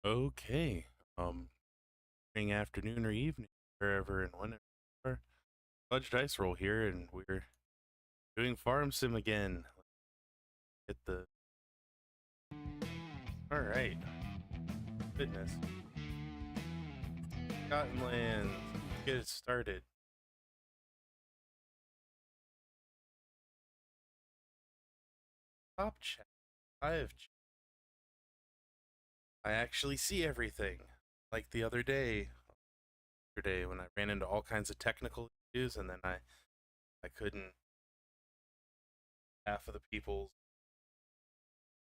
Okay. Morning, afternoon, or evening, wherever and whenever you are. Fudge Dice Roll here, and we're doing Farm Sim again. Hit the. Alright. Goodness. Scotland. Let's get it started. Top chat. I actually see everything. Like the other day. Yesterday, when I ran into all kinds of technical issues, and then I couldn't. Half of the people's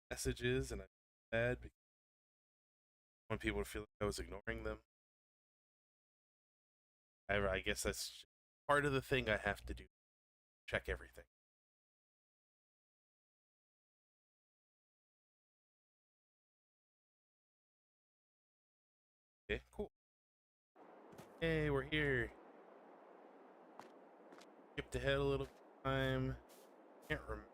messages, and I felt bad because I want people to feel like I was ignoring them. I guess that's part of the thing I have to do. Check everything. Okay, cool. Hey, we're here. Skipped ahead a little time. Can't remember.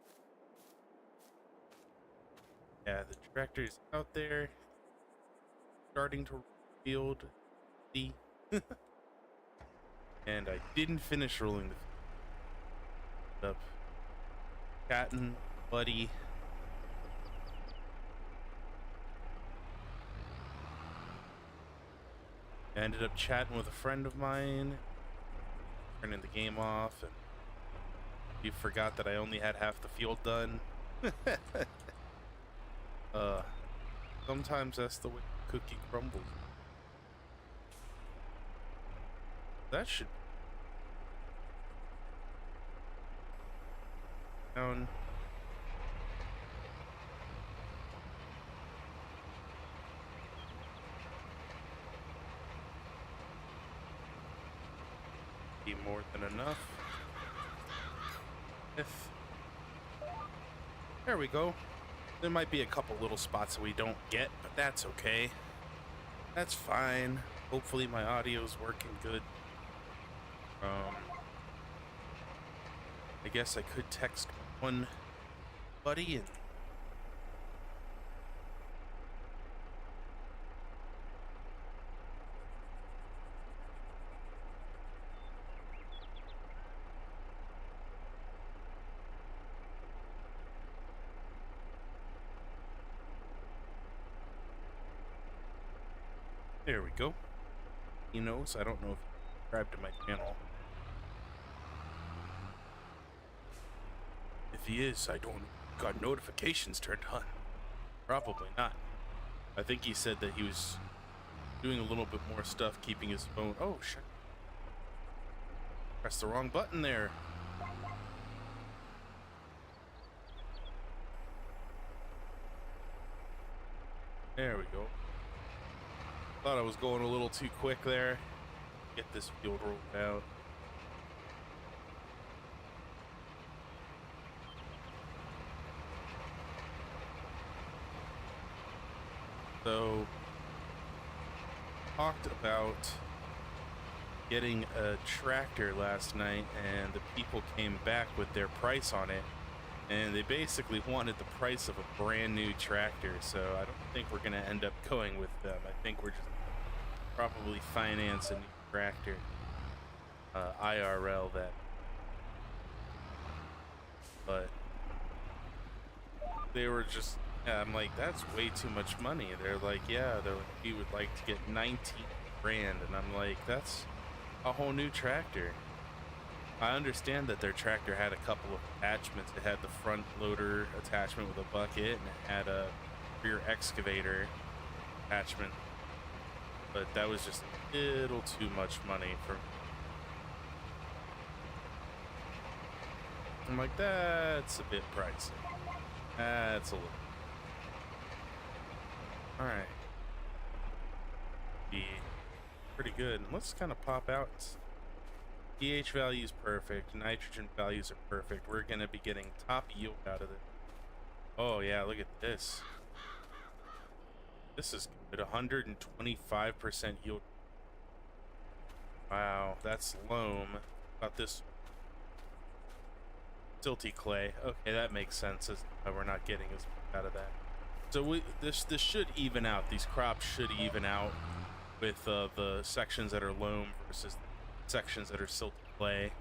Yeah, the tractor's out there. Starting to field. See? And I didn't finish rolling the field up. Chatting, buddy. I ended up chatting with a friend of mine, turning the game off, and he forgot that I only had half the field done. uh, Sometimes that's the way the cookie crumbles. That should be down. Be more than enough. There we go. There might be a couple little spots that we don't get, but that's okay. That's fine. Hopefully my audio's working good. I guess I could text one buddy and there we go. He knows. I don't know if he subscribed to my channel. If he is, I don't got notifications turned on. Probably not. I think he said that he was doing a little bit more stuff, keeping his phone. Oh shit! Pressed the wrong button there. There we go. Thought I was going a little too quick there. Get this field rolled out. So, talked about getting a tractor last night, and the people came back with their price on it, and they basically wanted the price of a brand new tractor. So I don't think we're gonna end up going with them. I think we're just probably finance a new tractor, IRL that. But they were just, yeah, I'm like, that's way too much money. They're like, yeah, we would like to get 19 grand, and I'm like, that's a whole new tractor. I understand that their tractor had a couple of attachments. It had the front loader attachment with a bucket, and it had a rear excavator attachment, but that was just a little too much money for. I'm like, that's a bit pricey. That's a little. All right. Be pretty good. Let's kind of pop out. pH value is perfect. Nitrogen values are perfect. We're going to be getting top yield out of it. Oh, yeah, look at this. This is good. 125% yield. Wow, that's loam. About this silty clay. Okay, that makes sense as why we're not getting as much out of that. So this should even out. These crops should even out with the sections that are loam versus sections that are silted clay.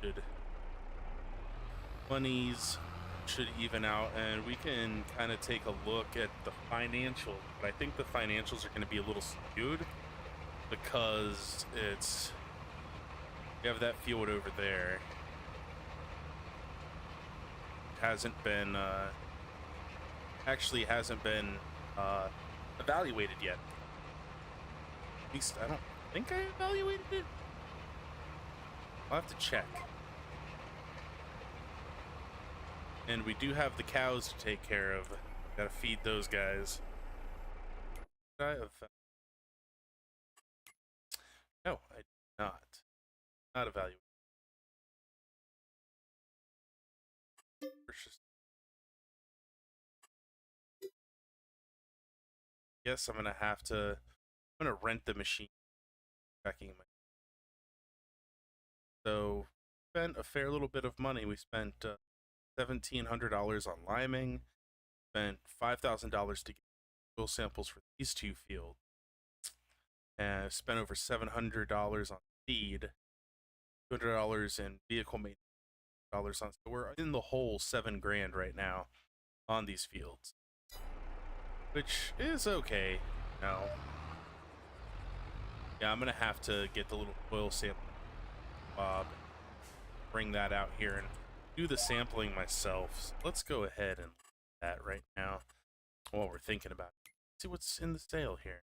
Should monies should even out, and we can kind of take a look at the financials. But I think the financials are going to be a little skewed because you have that field over there. Hasn't been actually hasn't been evaluated yet. At least I don't think I evaluated it. I'll have to check. And we do have the cows to take care of. Gotta feed those guys. Did I have... No, I did not. Not evaluate. Yes, I'm gonna have to. I'm gonna rent the machine. Tracking my. So, spent a fair little bit of money. We spent $1,700 on liming. Spent $5,000 to get soil samples for these two fields. And spent over $700 on feed. $200 in vehicle maintenance. On. So we're in the hole $7,000 right now on these fields, which is okay. No. Yeah, I'm gonna have to get the little soil sample, Bob, bring that out here and do the sampling myself. So let's go ahead and do that right now while we're thinking about it. See what's in the sale here.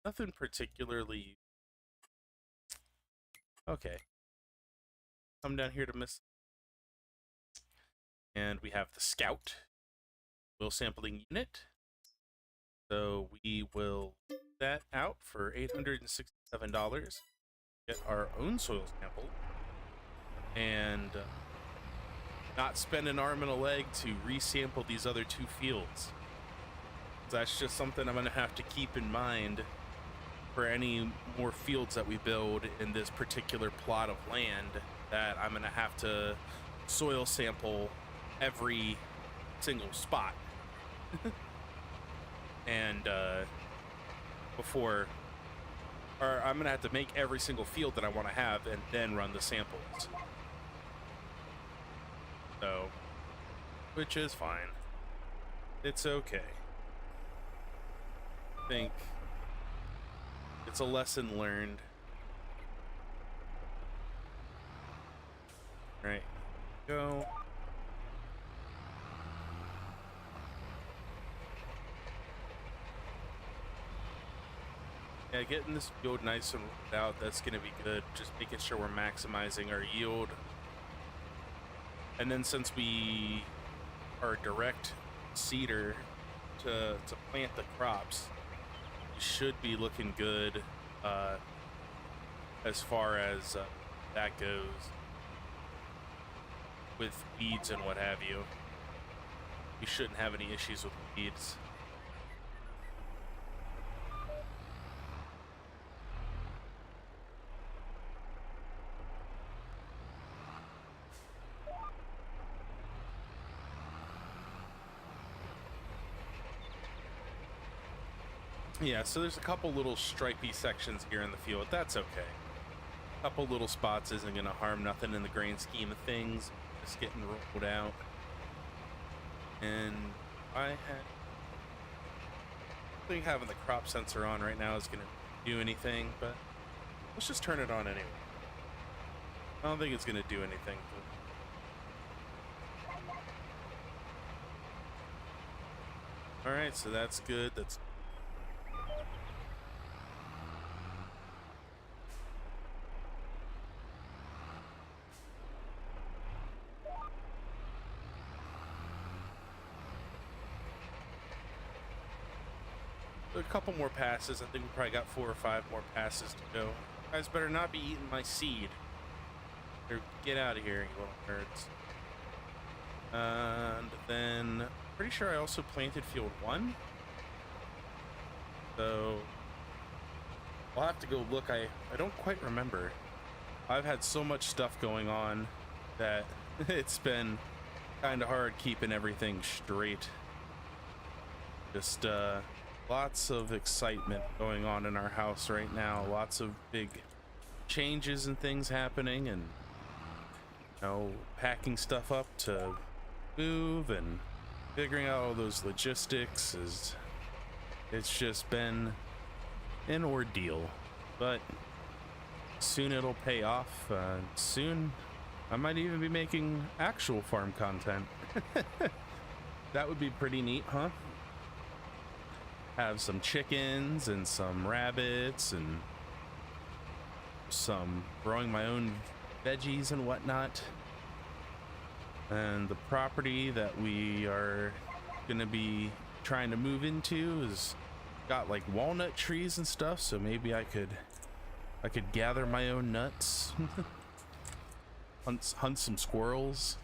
Nothing particularly. Okay. Come down here to miss. And we have the Scout soil sampling unit. So we will put that out for $867. Get our own soil sample. And not spend an arm and a leg to resample these other two fields. That's just something I'm going to have to keep in mind for any more fields that we build in this particular plot of land, that I'm going to have to soil sample every single spot. And or I'm going to have to make every single field that I want to have and then run the samples. So, which is fine. It's okay. I think it's a lesson learned. All right, go. Yeah, getting this field nice and rolled out, that's going to be good. Just making sure we're maximizing our yield. And then since we are a direct seeder to plant the crops, we should be looking good as far as that goes with weeds and what have you. We shouldn't have any issues with weeds. Yeah, so there's a couple little stripy sections here in the field. That's okay. A couple little spots isn't going to harm nothing in the grand scheme of things. Just getting rolled out. And I think having the crop sensor on right now is going to do anything, but let's just turn it on anyway. I don't think it's going to do anything. But... Alright, so that's good. That's a couple more passes. I think we probably got 4 or 5 more passes to go. You guys better not be eating my seed. Or get out of here, you little nerds. And then, pretty sure I also planted field 1. So, I'll have to go look. I don't quite remember. I've had so much stuff going on that it's been kind of hard keeping everything straight. Just lots of excitement going on in our house right now. Lots of big changes and things happening, and you know, packing stuff up to move and figuring out all those logistics. It's just been an ordeal, but soon it'll pay off. Soon I might even be making actual farm content. That would be pretty neat, huh? Have some chickens and some rabbits and some growing my own veggies and whatnot. And the property that we are gonna be trying to move into is got like walnut trees and stuff, so maybe I could gather my own nuts. hunt some squirrels.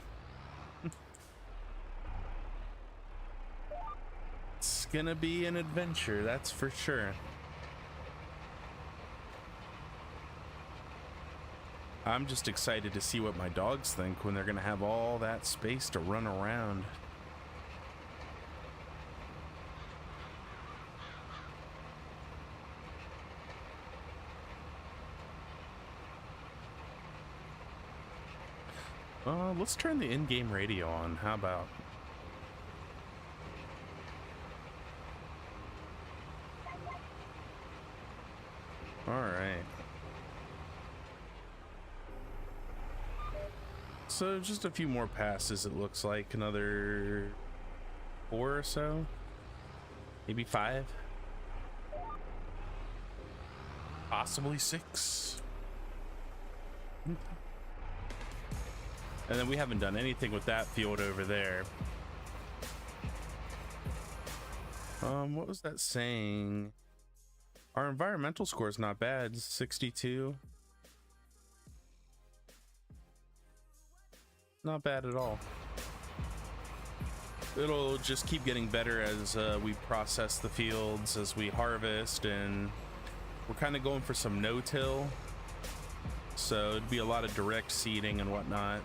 It's gonna be an adventure, that's for sure. I'm just excited to see what my dogs think when they're gonna have all that space to run around. Let's turn the in-game radio on. How about? All right. So just a few more passes, it looks like. Another 4 or so, maybe 5, possibly 6. And then we haven't done anything with that field over there. What was that saying? Our environmental score is not bad, 62. Not bad at all. It'll just keep getting better as we process the fields, as we harvest, and we're kind of going for some no-till. So it'd be a lot of direct seeding and whatnot.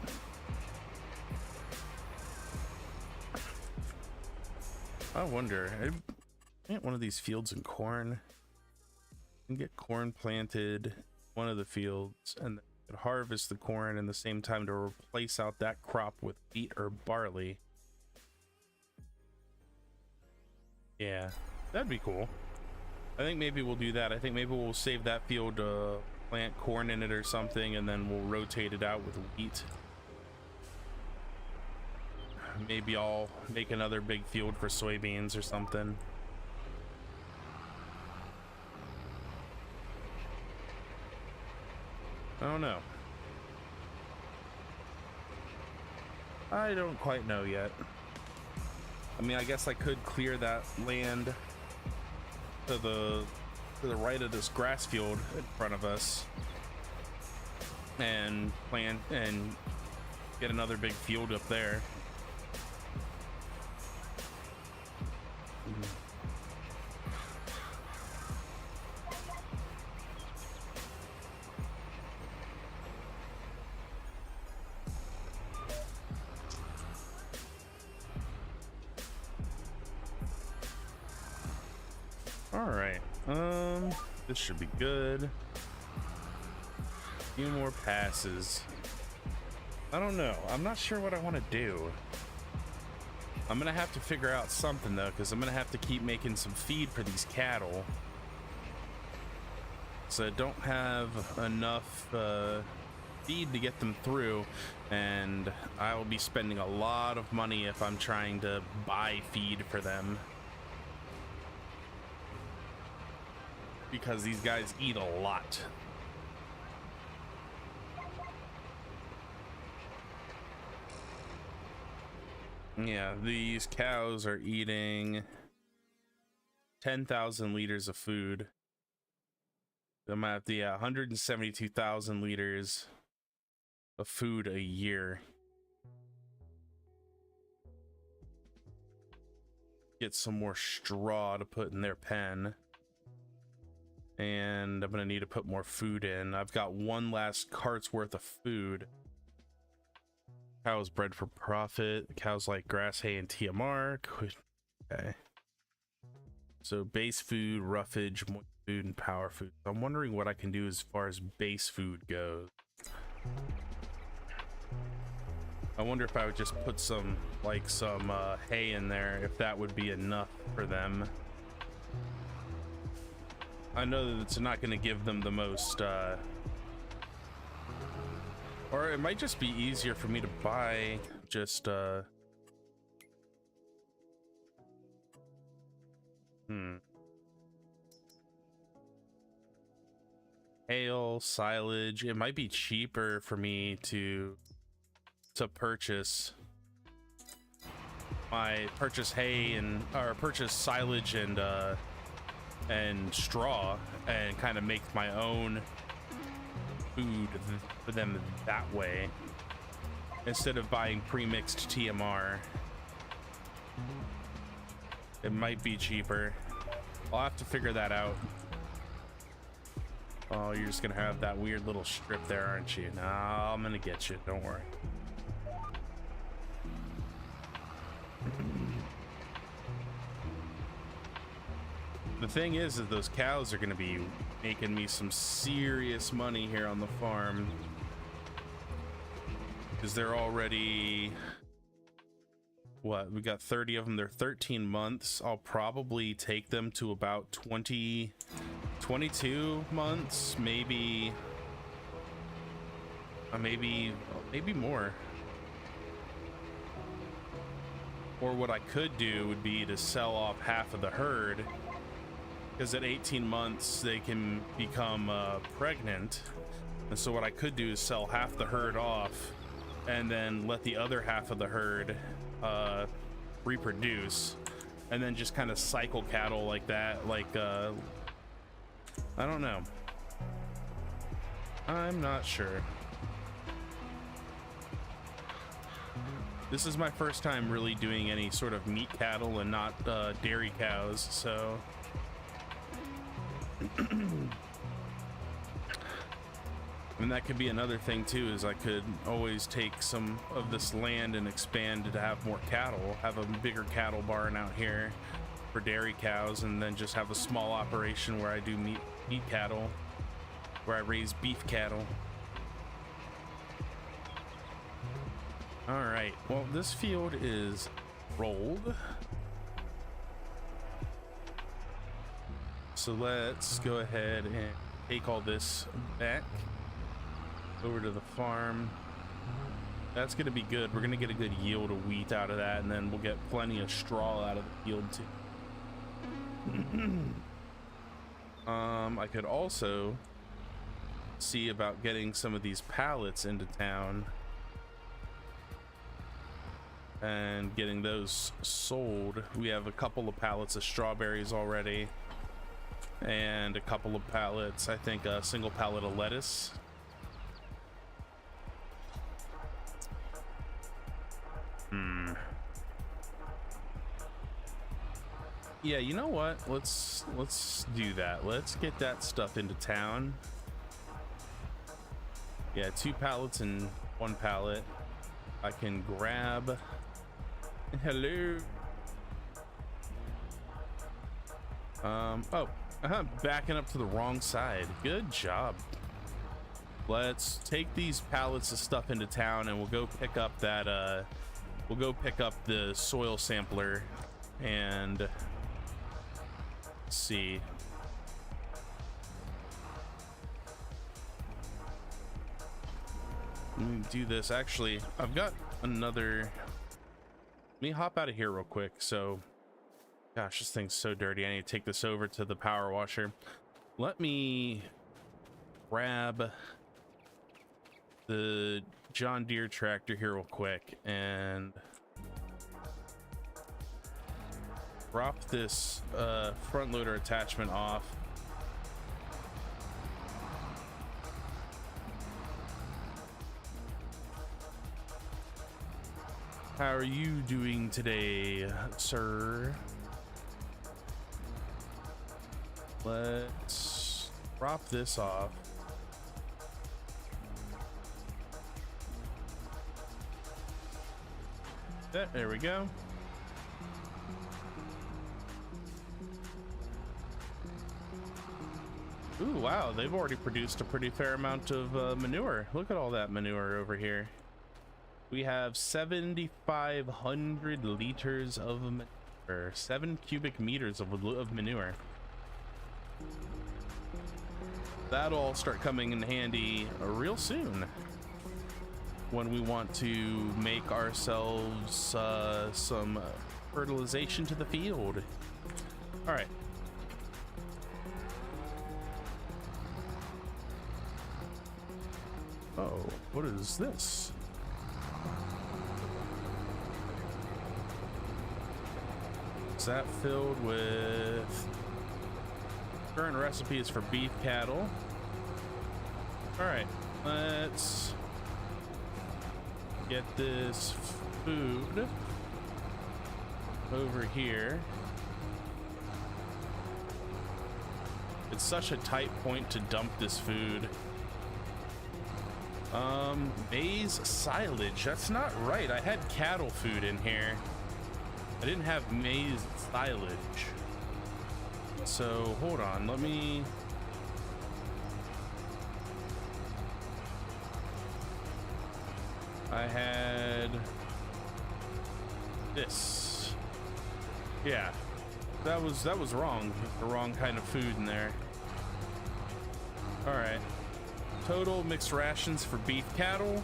I wonder, I'd plant one of these fields in corn and get corn planted one of the fields, and harvest the corn in the same time to replace out that crop with wheat or barley. Yeah, that'd be cool. I think maybe we'll do that. I think maybe we'll save that field to plant corn in it or something, and then we'll rotate it out with wheat. Maybe I'll make another big field for soybeans or something. I don't know. I don't quite know yet. I mean, I guess I could clear that land to the right of this grass field in front of us and plant and get another big field up there. All right, this should be good. A few more passes. I don't know. I'm not sure what I want to do. I'm gonna have to figure out something though, because I'm gonna have to keep making some feed for these cattle. So I don't have enough feed to get them through, and I will be spending a lot of money if I'm trying to buy feed for them. Because these guys eat a lot. Yeah, these cows are eating 10,000 liters of food. I'm at the 172,000 liters of food a year. Get some more straw to put in their pen. And I'm gonna need to put more food in. I've got one last cart's worth of food. Cows bred for profit. Cows like grass, hay, and TMR. Okay. So base food, roughage, moist food, and power food. I'm wondering what I can do as far as base food goes. I wonder if I would just put some hay in there, if that would be enough for them. I know that it's not going to give them the most, or it might just be easier for me to buy just, Hail, silage. It might be cheaper for me to purchase hay or purchase silage and straw and kind of make my own food for them that way instead of buying pre-mixed TMR. It might be cheaper. I'll have to figure that out. Oh, you're just gonna have that weird little strip there, aren't you? No, I'm gonna get you, don't worry. The thing is that those cows are gonna be making me some serious money here on the farm, because they're already, what, we got 30 of them. They're 13 months. I'll probably take them to about 22 months, maybe more. Or what I could do would be to sell off half of the herd, because at 18 months they can become pregnant. And so what I could do is sell half the herd off and then let the other half of the herd reproduce, and then just kind of cycle cattle like that. Like I don't know, I'm not sure. This is my first time really doing any sort of meat cattle and not dairy cows, so and that could be another thing too, is I could always take some of this land and expand it to have more cattle, have a bigger cattle barn out here for dairy cows, and then just have a small operation where I do meat cattle, where I raise beef cattle. All right, well, this field is rolled, so let's go ahead and take all this back over to the farm. That's gonna be good. We're gonna get a good yield of wheat out of that, and then we'll get plenty of straw out of the field too. I could also see about getting some of these pallets into town and getting those sold. We have a couple of pallets of strawberries already, and a couple of pallets, I think a single pallet of lettuce. Yeah, you know what? Let's do that. Let's get that stuff into town. Yeah, 2 pallets and 1 pallet. I can grab. Hello. Backing up to the wrong side. Good job. Let's take these pallets of stuff into town, and we'll go pick up that we'll go pick up the soil sampler, and let's see. Let me do this. Actually, I've got another. Let me hop out of here real quick. So, gosh, this thing's so dirty. I need to take this over to the power washer. Let me grab the John Deere tractor here real quick and drop this front loader attachment off. How are you doing today, sir? Let's drop this off. There we go. Ooh, wow, they've already produced a pretty fair amount of manure. Look at all that manure over here. We have 7,500 liters of manure, 7 cubic meters of manure. That'll all start coming in handy real soon when we want to make ourselves some fertilization to the field. All right. Oh, what is this? Is that filled with... Current recipe is for beef cattle. All right, let's get this food over here. It's such a tight point to dump this food. Maize silage. That's not right. I had cattle food in here. I didn't have maize silage. So hold on, let me... I had this. Yeah, that was wrong. The wrong kind of food in there. All right. Total mixed rations for beef cattle.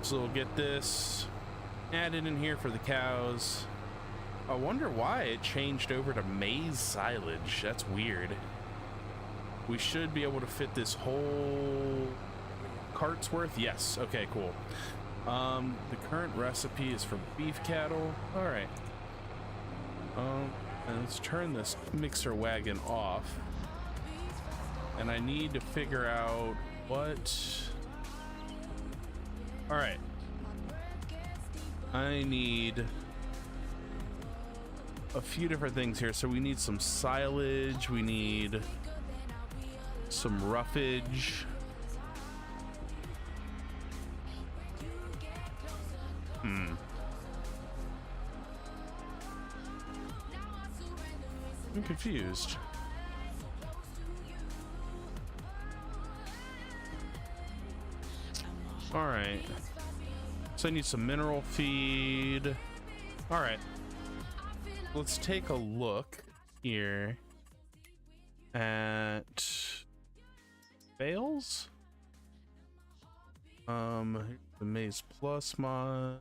So we'll get this added in here for the cows. I wonder why it changed over to maize silage. That's weird. We should be able to fit this whole cart's worth. Yes. Okay, cool. The current recipe is for beef cattle. All right. And let's turn this mixer wagon off. And I need to figure out what... All right. I need a few different things here. So we need some silage. We need some roughage. I'm confused. All right. So I need some mineral feed. All right. Let's take a look here at bales. The maize plus mod.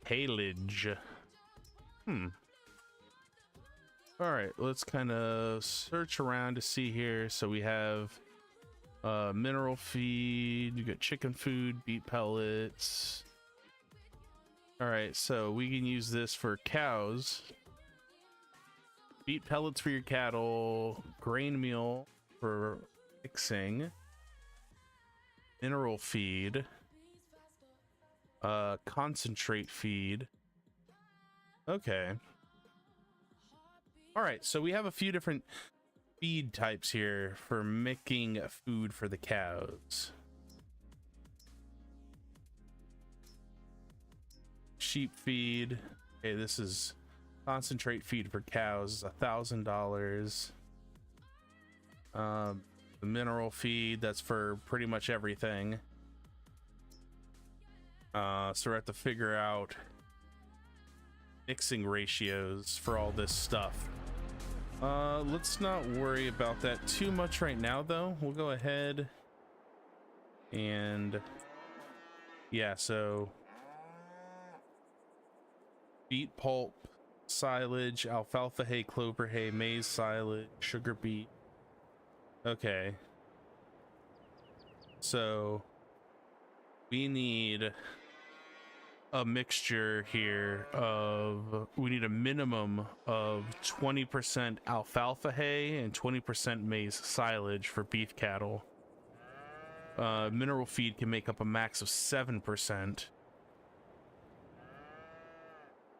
Haylage. All right, let's kind of search around to see here. So we have mineral feed, you got chicken food, beet pellets. All right, so we can use this for cows. Beet pellets for your cattle, grain meal for mixing, mineral feed, concentrate feed. Okay. All right, so we have a few different feed types here for making food for the cows. Sheep feed. Okay, this is concentrate feed for cows, $1,000. The mineral feed, that's for pretty much everything. So we have to figure out mixing ratios for all this stuff. Let's not worry about that too much right now, though. We'll go ahead and yeah, so beet pulp, silage, alfalfa hay, clover hay, maize silage, sugar beet. Okay, so we need a mixture here of, we need a minimum of 20% alfalfa hay and 20% maize silage for beef cattle. Mineral feed can make up a max of 7%.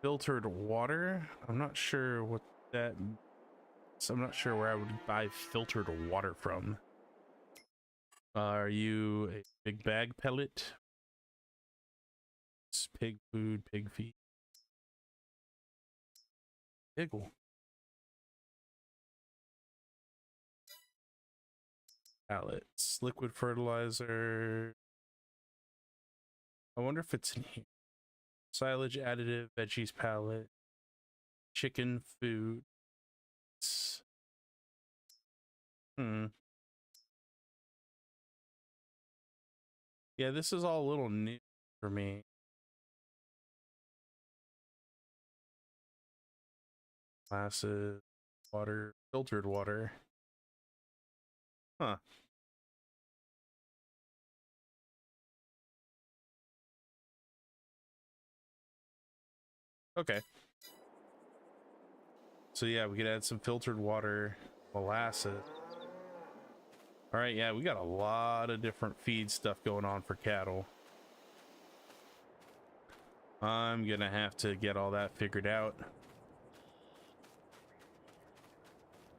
Filtered water, I'm not sure what that, so I'm not sure where I would buy filtered water from. Are you a big bag pellet? It's pig food, pig feet. Pickle. Pallets. Liquid fertilizer. I wonder if it's in here. Silage additive, veggies pallet. Chicken food. Hmm. Yeah, this is all a little new for me. Glasses, water, filtered water. Huh. Okay. So yeah, we could add some filtered water, molasses. All right, yeah, we got a lot of different feed stuff going on for cattle. I'm gonna have to get all that figured out.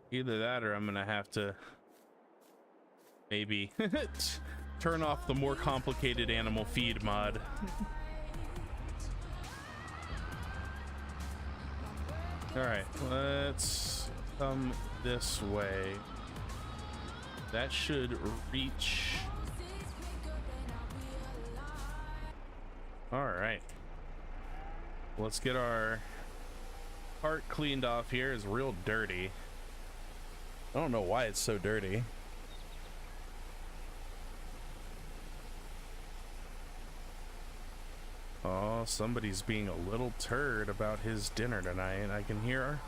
Either that or I'm gonna have to maybe turn off the more complicated animal feed mod. All right, let's come this way. That should reach. All right. Let's get our cart cleaned off here. It's real dirty. I don't know why it's so dirty. Oh, somebody's being a little turd about his dinner tonight. I can hear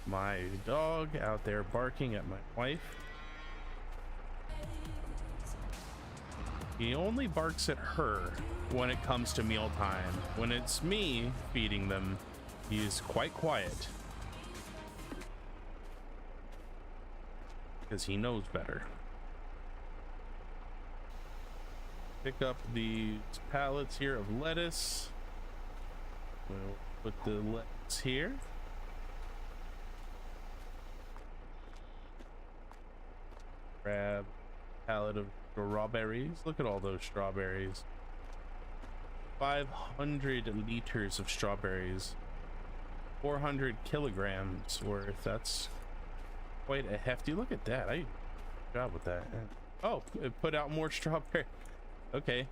my dog out there barking at my wife. He only barks at her when it comes to mealtime. When it's me feeding them, he's quite quiet. Because he knows better. Pick up these pallets here of lettuce. We'll put the lettuce here. Grab a pallet of strawberries. Look at all those strawberries. 500 liters of strawberries. 400 kilograms worth. That's quite a hefty. Look at that. I did a good job with that. Oh, it put out more strawberry. Okay.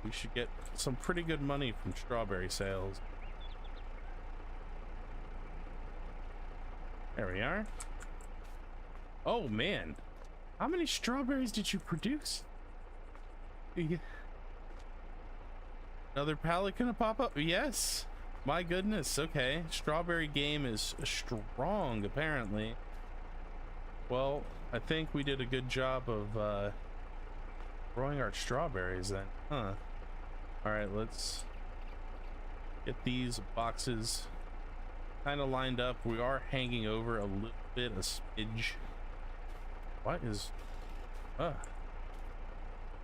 We should get some pretty good money from strawberry sales. There we are. Oh man, how many strawberries did you produce? Another pallet gonna pop up? Yes. My goodness. Okay, strawberry game is strong apparently. Well, I think we did a good job of growing our strawberries then, huh? All right, let's get these boxes kind of lined up. We are hanging over a little bit, a smidge. What is, all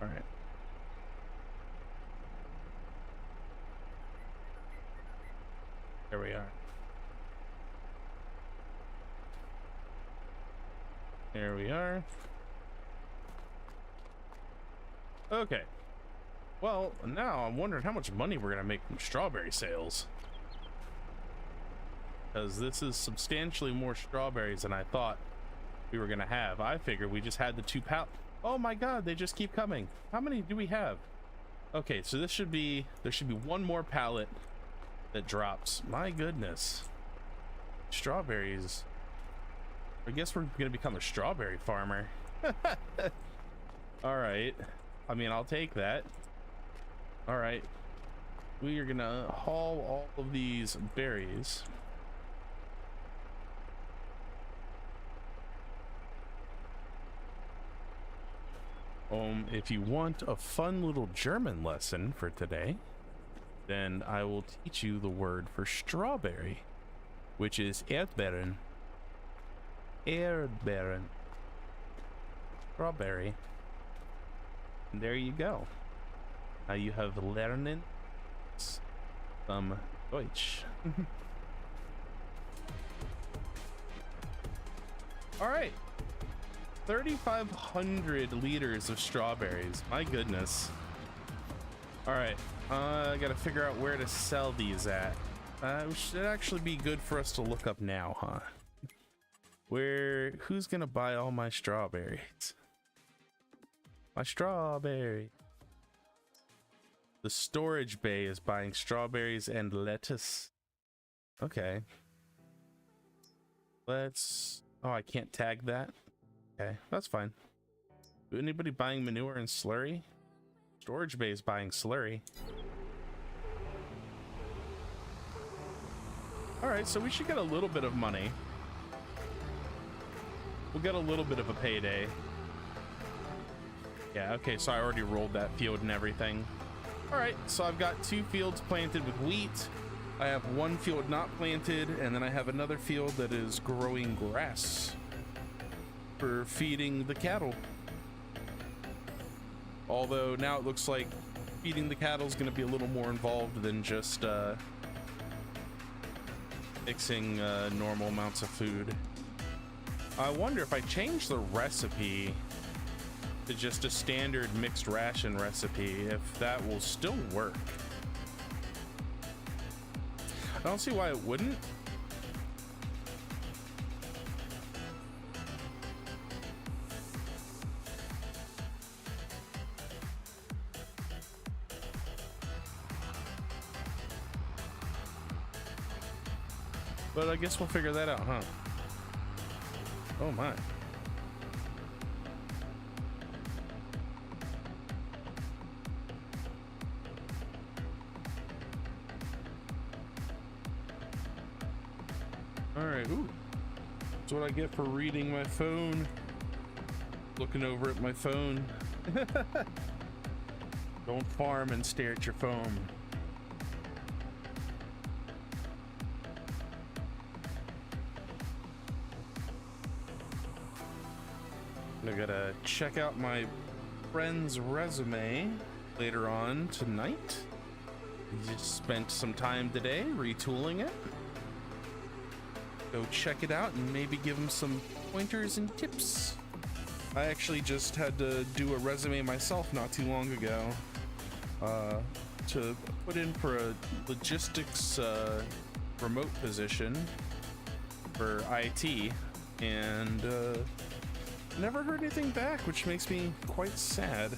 right. There we are. There we are. Okay. Well, now I'm wondering how much money we're gonna make from strawberry sales. Because this is substantially more strawberries than I thought we were gonna have. I figured we just had the 2 pallets. Oh my god, they just keep coming. How many do we have? Okay, so there should be 1 more pallet that drops. My goodness. Strawberries. I guess we're gonna become a strawberry farmer. All right. I mean, I'll take that. All right. We are gonna haul all of these berries. If you want a fun little German lesson for today, then I will teach you the word for strawberry, which is Erdbeeren. Erdbeeren. Strawberry. And there you go. Now you have lernen some Deutsch. All right. 3,500 liters of strawberries. My goodness. All right, I gotta figure out where to sell these at. Should actually be good for us to look up now, huh? Who's gonna buy all my strawberries? My strawberry. The storage bay is buying strawberries and lettuce. Okay. Oh, I can't tag that. Okay, that's fine. Anybody buying manure and slurry? Storage bay is buying slurry. All right, so we should get a little bit of money. We'll get a little bit of a payday. Yeah, okay, so I already rolled that field and everything. All right, so I've got 2 fields planted with wheat. I have 1 field not planted, and then I have another field that is growing grass for feeding the cattle. Although now it looks like feeding the cattle is going to be a little more involved than just mixing normal amounts of food. I wonder if I change the recipe to just a standard mixed ration recipe, if that will still work. I don't see why it wouldn't. But I guess we'll figure that out, huh? Oh my. All right, ooh. That's what I get for reading my phone. Looking over at my phone. Don't farm and stare at your phone. I gotta check out my friend's resume later on tonight. Just spent some time today retooling it. Go check it out and maybe give him some pointers and tips. I actually just had to do a resume myself not too long ago to put in for a logistics remote position for IT, and never heard anything back, which makes me quite sad,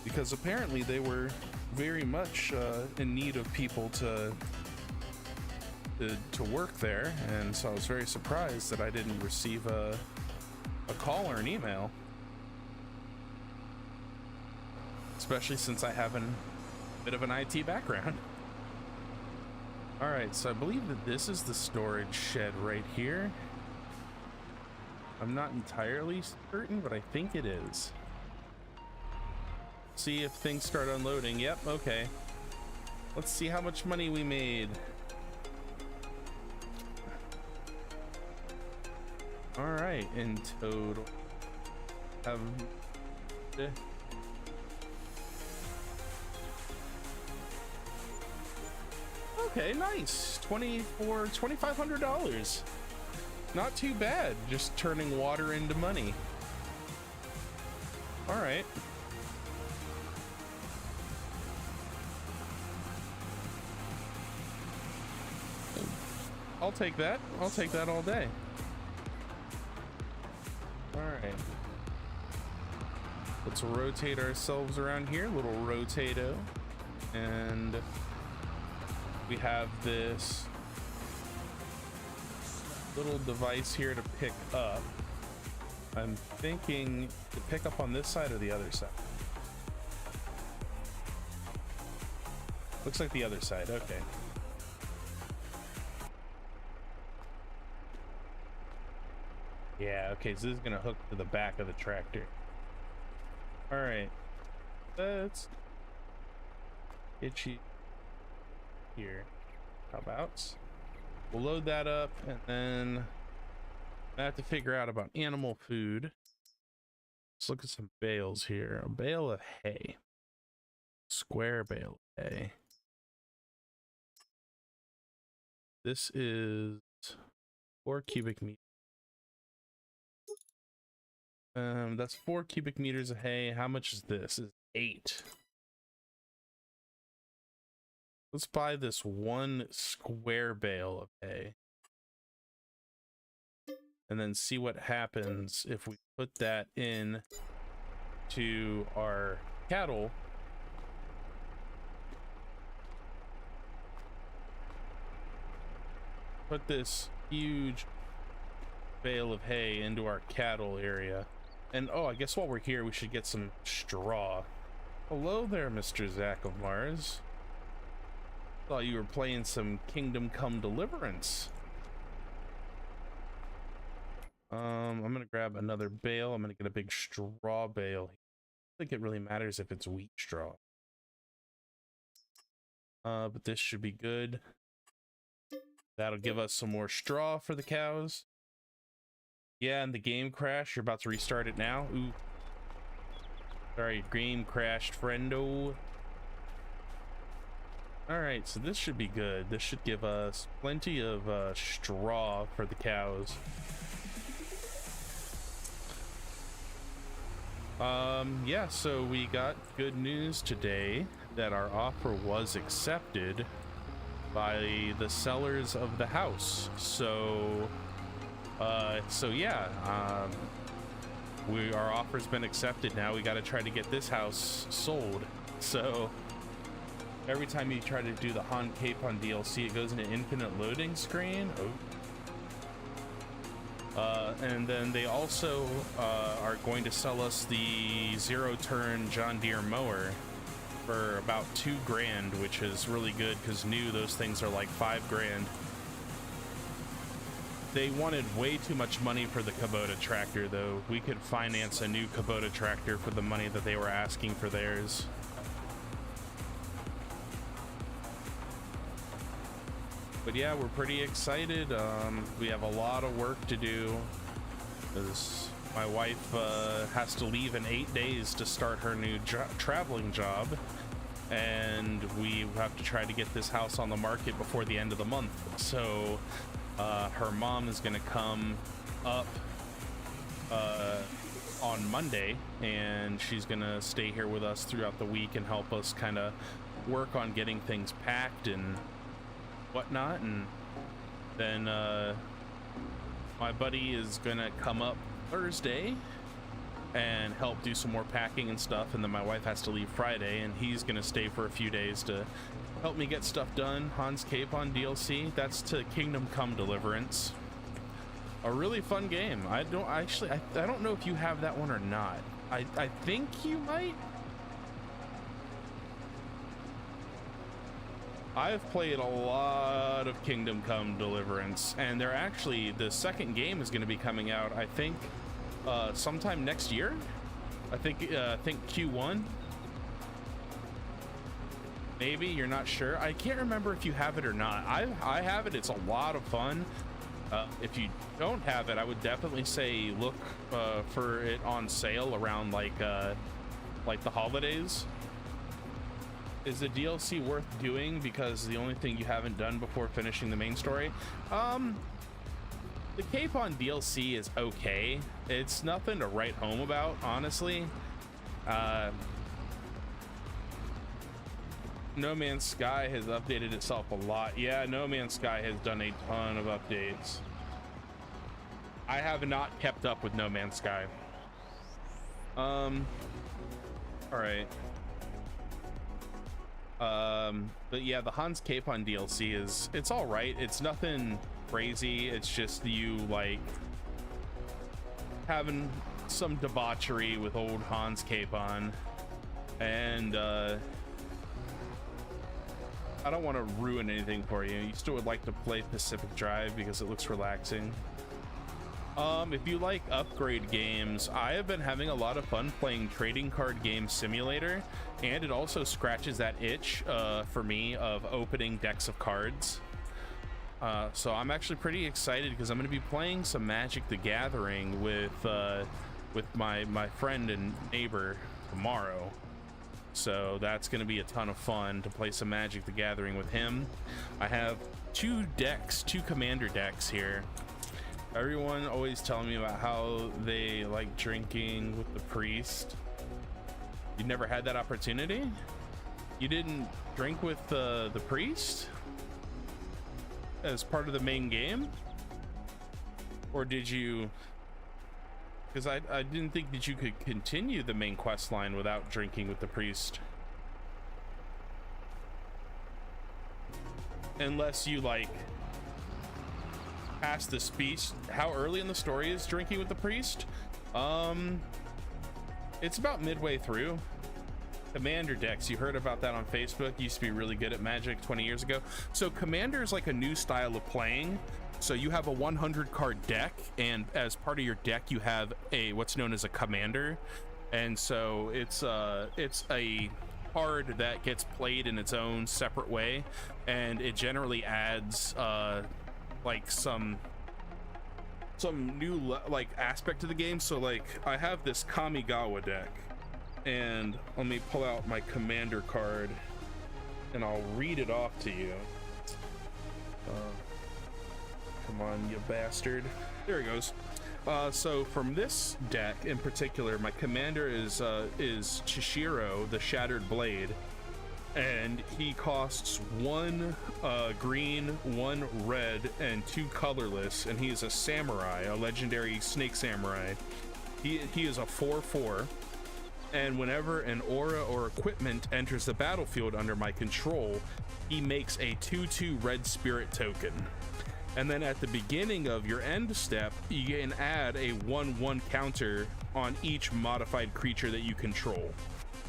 because apparently they were very much in need of people to work there, and so I was very surprised that I didn't receive a call or an email, especially since I have a bit of an IT background. All right, so I believe that this is the storage shed right here. I'm not entirely certain, but I think it is. See if things start unloading. Yep, okay. Let's see how much money we made. All right, in total, okay, nice. $2,500. Not too bad, just turning water into money. All right. I'll take that. I'll take that all day. All right. Let's rotate ourselves around here. Little rotato. And we have this little device here to pick up. I'm thinking to pick up on this side or the other side. Looks like the other side. Okay. Yeah, okay, so this is gonna hook to the back of the tractor. All right, let's get you here. How about we'll load that up, and then I have to figure out about animal food. Let's look at some bales here. A bale of hay. Square bale of hay. This is 4 cubic meters. That's 4 cubic meters of hay. How much is this? Is 8. Let's buy this 1 square bale of hay. And then see what happens if we put that in to our cattle. Put this huge bale of hay into our cattle area. And oh, I guess while we're here, we should get some straw. Hello there, Mr. Zach of Mars. Thought you were playing some Kingdom Come Deliverance. I'm gonna grab another bale. I'm gonna get a big straw bale. I don't think it really matters if it's wheat straw. But this should be good. That'll give us some more straw for the cows. Yeah, and the game crashed. You're about to restart it now. Ooh. Sorry, game crashed, friendo. Alright, so this should be good. This should give us plenty of straw for the cows. Yeah, so we got good news today that our offer was accepted by the sellers of the house. So yeah, our offer's been accepted. Now we got to try to get this house sold. So every time you try to do the Han Capon DLC, it goes into infinite loading screen. Oh. And then they also are going to sell us the 0-turn John Deere mower for about $2 grand, which is really good because new those things are like $5 grand. They wanted way too much money for the Kubota tractor, though. We could finance a new Kubota tractor for the money that they were asking for theirs. But yeah, we're pretty excited. We have a lot of work to do because my wife has to leave in 8 days to start her new traveling job, and we have to try to get this house on the market before the end of the month. So her mom is going to come up on Monday, and she's going to stay here with us throughout the week and help us kind of work on getting things packed and whatnot. And then my buddy is gonna come up Thursday and help do some more packing and stuff, and then my wife has to leave Friday, and he's gonna stay for a few days to help me get stuff done. Hans Capon DLC, that's to Kingdom Come Deliverance, a really fun game. I don't know if you have that one or not. I think you might. I've played a lot of Kingdom Come Deliverance, and they're actually, the second game is going to be coming out, I think, sometime next year. I think Q1. Maybe, you're not sure. I can't remember if you have it or not. I have it. It's a lot of fun. If you don't have it, I would definitely say look for it on sale around like the holidays. Is the DLC worth doing because the only thing you haven't done before finishing the main story? The Capon DLC is okay. It's nothing to write home about, honestly. No Man's Sky has updated itself a lot. Yeah, No Man's Sky has done a ton of updates. I have not kept up with No Man's Sky. All right. But yeah, the Hans Capon DLC it's all right. It's nothing crazy. It's just you like having some debauchery with old Hans Capon, and I don't want to ruin anything for you. You still would like to play Pacific Drive because it looks relaxing. If you like upgrade games, I have been having a lot of fun playing Trading Card Game Simulator, and it also scratches that itch for me of opening decks of cards. So I'm actually pretty excited because I'm going to be playing some Magic the Gathering with my friend and neighbor tomorrow. So that's going to be a ton of fun to play some Magic the Gathering with him. I have two commander decks here. Everyone always telling me about how they like drinking with the priest. You never had that opportunity? You didn't drink with the priest as part of the main game? Or did you? Because I didn't think that you could continue the main quest line without drinking with the priest. Unless you like pass the speech. How early in the story is drinking with the priest? It's about midway through. Commander decks, you heard about that on Facebook. Used to be really good at Magic 20 years ago. So Commander is like a new style of playing. So you have a 100 card deck, and as part of your deck you have a what's known as a commander, and so it's a card that gets played in its own separate way, and it generally adds like some new like aspect to the game. So like I have this Kamigawa deck, and let me pull out my commander card and I'll read it off to you. Come on, you bastard. There he goes. So from this deck in particular, my commander is Chishiro, the Shattered Blade, and he costs 1 green, 1 red, and 2 colorless, and he is a samurai, a legendary snake samurai. He is a 4/4, and whenever an aura or equipment enters the battlefield under my control, he makes a 2/2 red spirit token. And then at the beginning of your end step, you can add a 1/1 counter on each modified creature that you control.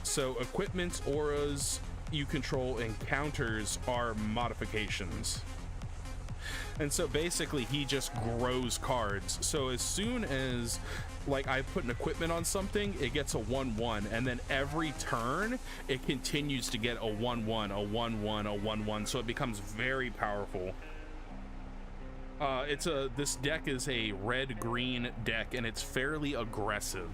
So equipments, auras you control, and counters are modifications. And so basically he just grows cards. So as soon as like I put an equipment on something, it gets a 1/1, and then every turn it continues to get a 1/1, a 1/1, a 1/1, so it becomes very powerful. This deck is a red-green deck, and it's fairly aggressive.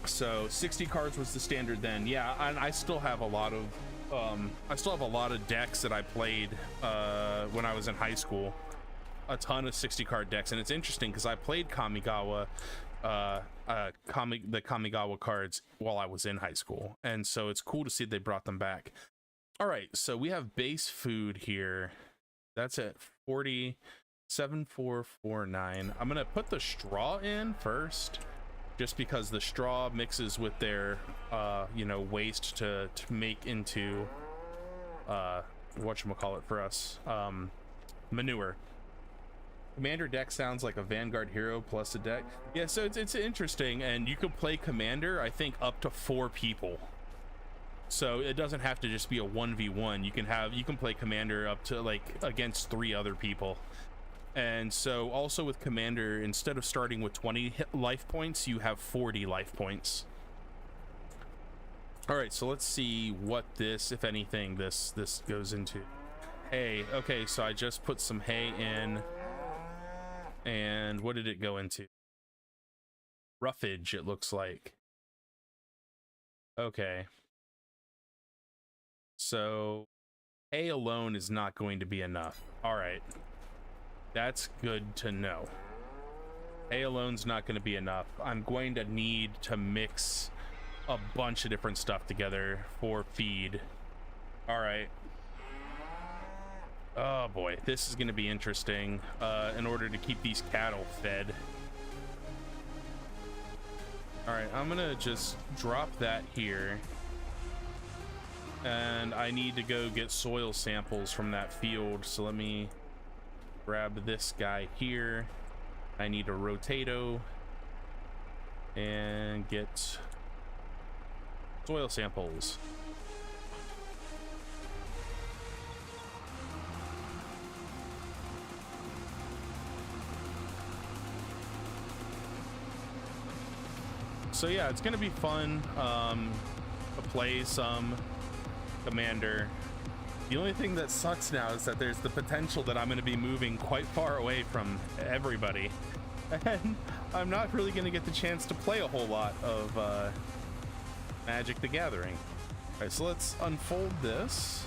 So 60 cards was the standard then. Yeah, and I still have a lot of decks that I played when I was in high school. A ton of 60 card decks, and it's interesting because I played Kamigawa, the Kamigawa cards while I was in high school, and so it's cool to see they brought them back. All right, so we have base food here. That's at 47,449. I'm gonna put the straw in first, just because the straw mixes with their waste to make into whatchamacallit for us, manure. Commander deck sounds like a Vanguard hero plus a deck. Yeah, so it's interesting, and you can play Commander, I think, up to 4 people. So it doesn't have to just be a 1v1. You can play Commander up to like against 3 other people. And so also with Commander, instead of starting with 20 life points, you have 40 life points. All right, so let's see what this, if anything, this goes into. Hay. Okay, so I just put some hay in. And what did it go into? Roughage, it looks like. Okay. So hay alone is not going to be enough. All right. That's good to know. Hay alone's not going to be enough. I'm going to need to mix a bunch of different stuff together for feed. All right. Oh boy, this is going to be interesting in order to keep these cattle fed. All right, I'm going to just drop that here. And I need to go get soil samples from that field. So let me grab this guy here. I need a rotato and get soil samples. So yeah, it's gonna be fun to play some Commander. The only thing that sucks now is that there's the potential that I'm going to be moving quite far away from everybody, and I'm not really going to get the chance to play a whole lot of Magic the Gathering. All right, so let's unfold this.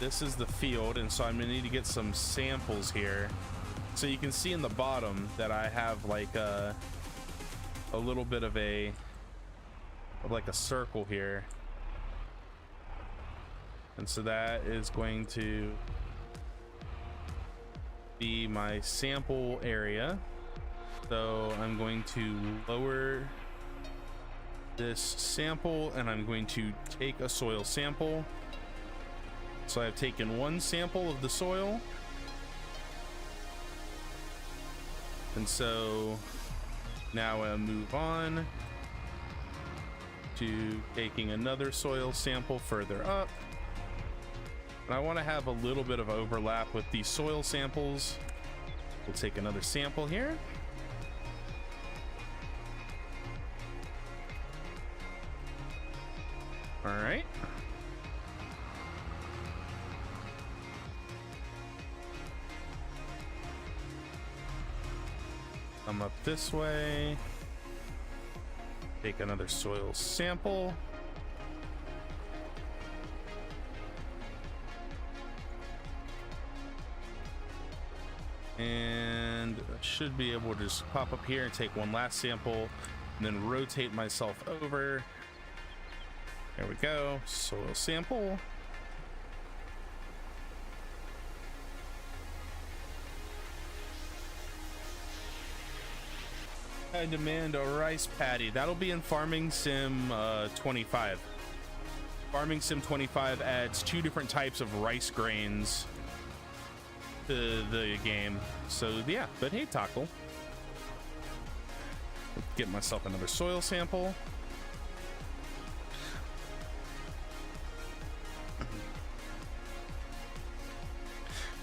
This is the field, and so I'm gonna need to get some samples here. So you can see in the bottom that I have like a little bit of a circle here. And so that is going to be my sample area. So I'm going to lower this sample and I'm going to take a soil sample. So I've taken one sample of the soil. And so now I'll move on to taking another soil sample further up. And I want to have a little bit of overlap with these soil samples. We'll take another sample here. All right. Come up this way. Take another soil sample. And I should be able to just pop up here and take one last sample and then rotate myself over. There we go. Soil sample. I demand a rice patty. That'll be in Farming Sim 25. Farming Sim 25 adds 2 different types of rice grains to the game. So yeah, but hey, Tackle. Get myself another soil sample.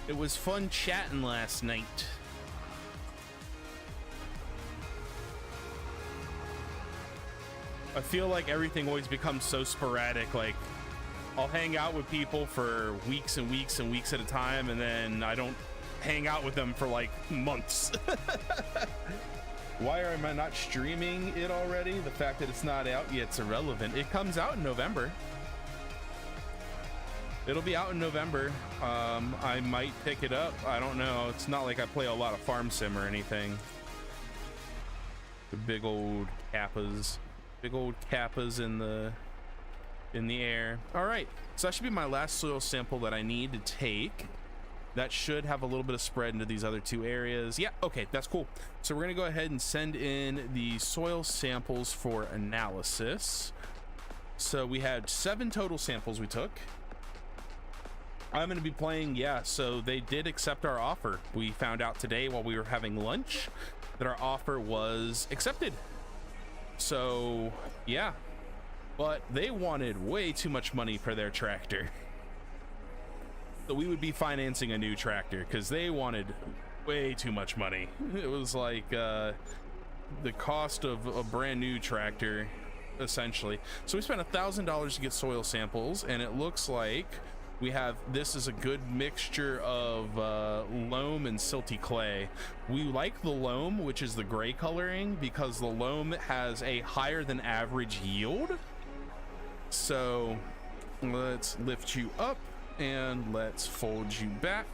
It was fun chatting last night. I feel like everything always becomes so sporadic. Like, I'll hang out with people for weeks and weeks and weeks at a time, and then I don't hang out with them for like months. Why am I not streaming it already? The fact that it's not out yet is irrelevant. It comes out in November. It'll be out in November. I might pick it up. I don't know. It's not like I play a lot of Farm Sim or anything. The big old kappas. Big old kappas in the air. All right, so that should be my last soil sample that I need to take. That should have a little bit of spread into these other 2 areas. Yeah, okay, that's cool. So we're gonna go ahead and send in the soil samples for analysis. So we had 7 total samples we took. I'm gonna be playing, yeah, so they did accept our offer. We found out today while we were having lunch that our offer was accepted. So yeah, but they wanted way too much money for their tractor. So we would be financing a new tractor because they wanted way too much money. It was like the cost of a brand new tractor, essentially. So we spent $1,000 to get soil samples, and it looks like we have, this is a good mixture of loam and silty clay. We like the loam, which is the gray coloring, because the loam has a higher than average yield. So let's lift you up and let's fold you back.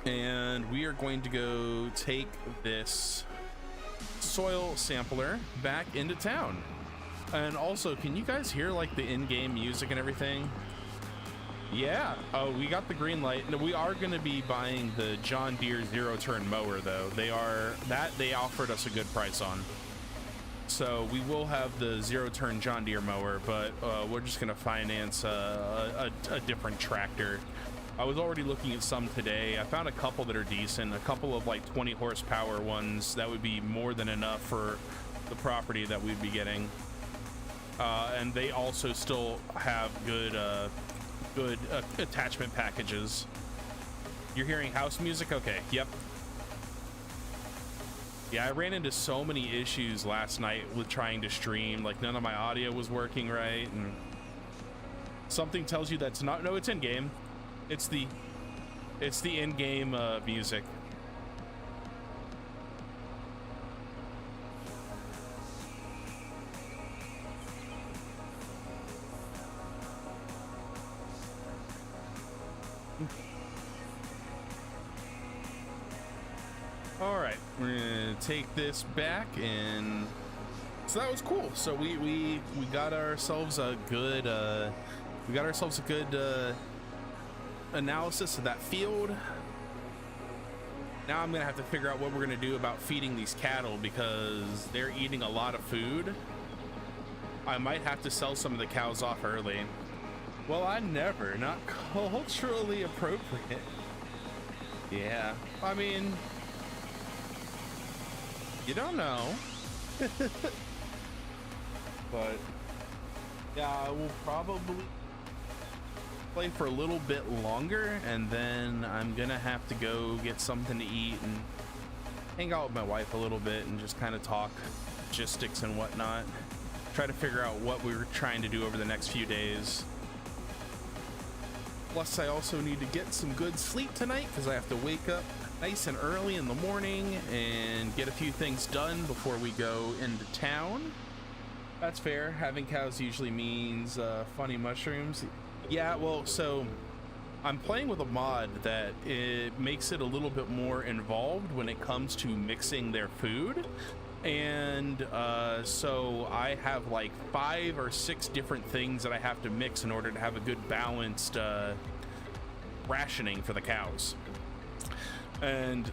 And we are going to go take this soil sampler back into town. And also, can you guys hear like the in-game music and everything? Yeah. Oh, we got the green light. No, we are going to be buying the John Deere zero-turn mower, though. They offered us a good price on. So we will have the zero-turn John Deere mower, but we're just going to finance a different tractor. I was already looking at some today. I found a couple that are decent, a couple of like 20 horsepower ones that would be more than enough for the property that we'd be getting. And they also still have good attachment packages. You're hearing house music? Okay, yep. Yeah, I ran into so many issues last night with trying to stream. Like, none of my audio was working right, and something tells you that's not. No, it's in game. It's the in-game music. we're gonna take this back, and so that was cool. So we got ourselves a good analysis of that field. Now I'm gonna have to figure out what we're gonna do about feeding these cattle, because they're eating a lot of food. I might have to sell some of the cows off early. Well, I never. Not culturally appropriate. Yeah, I mean, you don't know. But yeah, I will probably play for a little bit longer, and then I'm gonna have to go get something to eat and hang out with my wife a little bit and just kind of talk logistics and whatnot. Try to figure out what we were trying to do over the next few days. Plus, I also need to get some good sleep tonight, because I have to wake up nice and early in the morning and get a few things done before we go into town. That's fair. Having cows usually means funny mushrooms. Yeah, well, so I'm playing with a mod that it makes it a little bit more involved when it comes to mixing their food. And so I have like 5 or 6 different things that I have to mix in order to have a good balanced rationing for the cows. And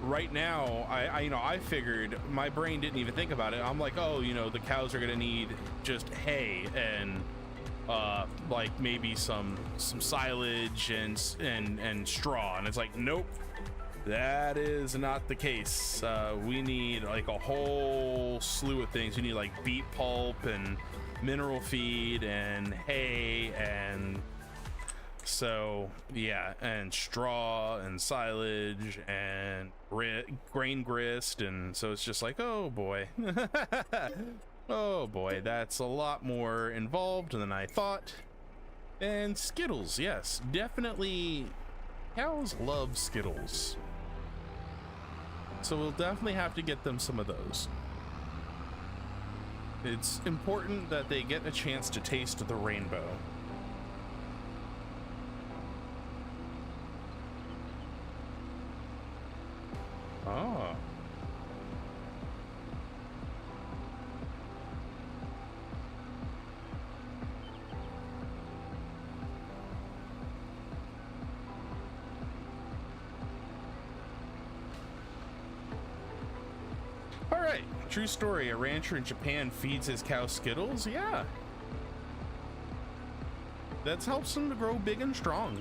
right now, I figured, my brain didn't even think about it. I'm like, oh, the cows are gonna need just hay and like maybe some silage and straw, and it's like, nope, that is not the case. We need like a whole slew of things. We need like beet pulp and mineral feed and hay, and so yeah, and straw and silage and grain grist, and so it's just like, oh boy. Oh boy, that's a lot more involved than I thought. And Skittles, yes, definitely, cows love Skittles, so we'll definitely have to get them some of those. It's important that they get a chance to taste the rainbow. Oh. All right, true story. A rancher in Japan feeds his cow Skittles. Yeah. That helps them to grow big and strong.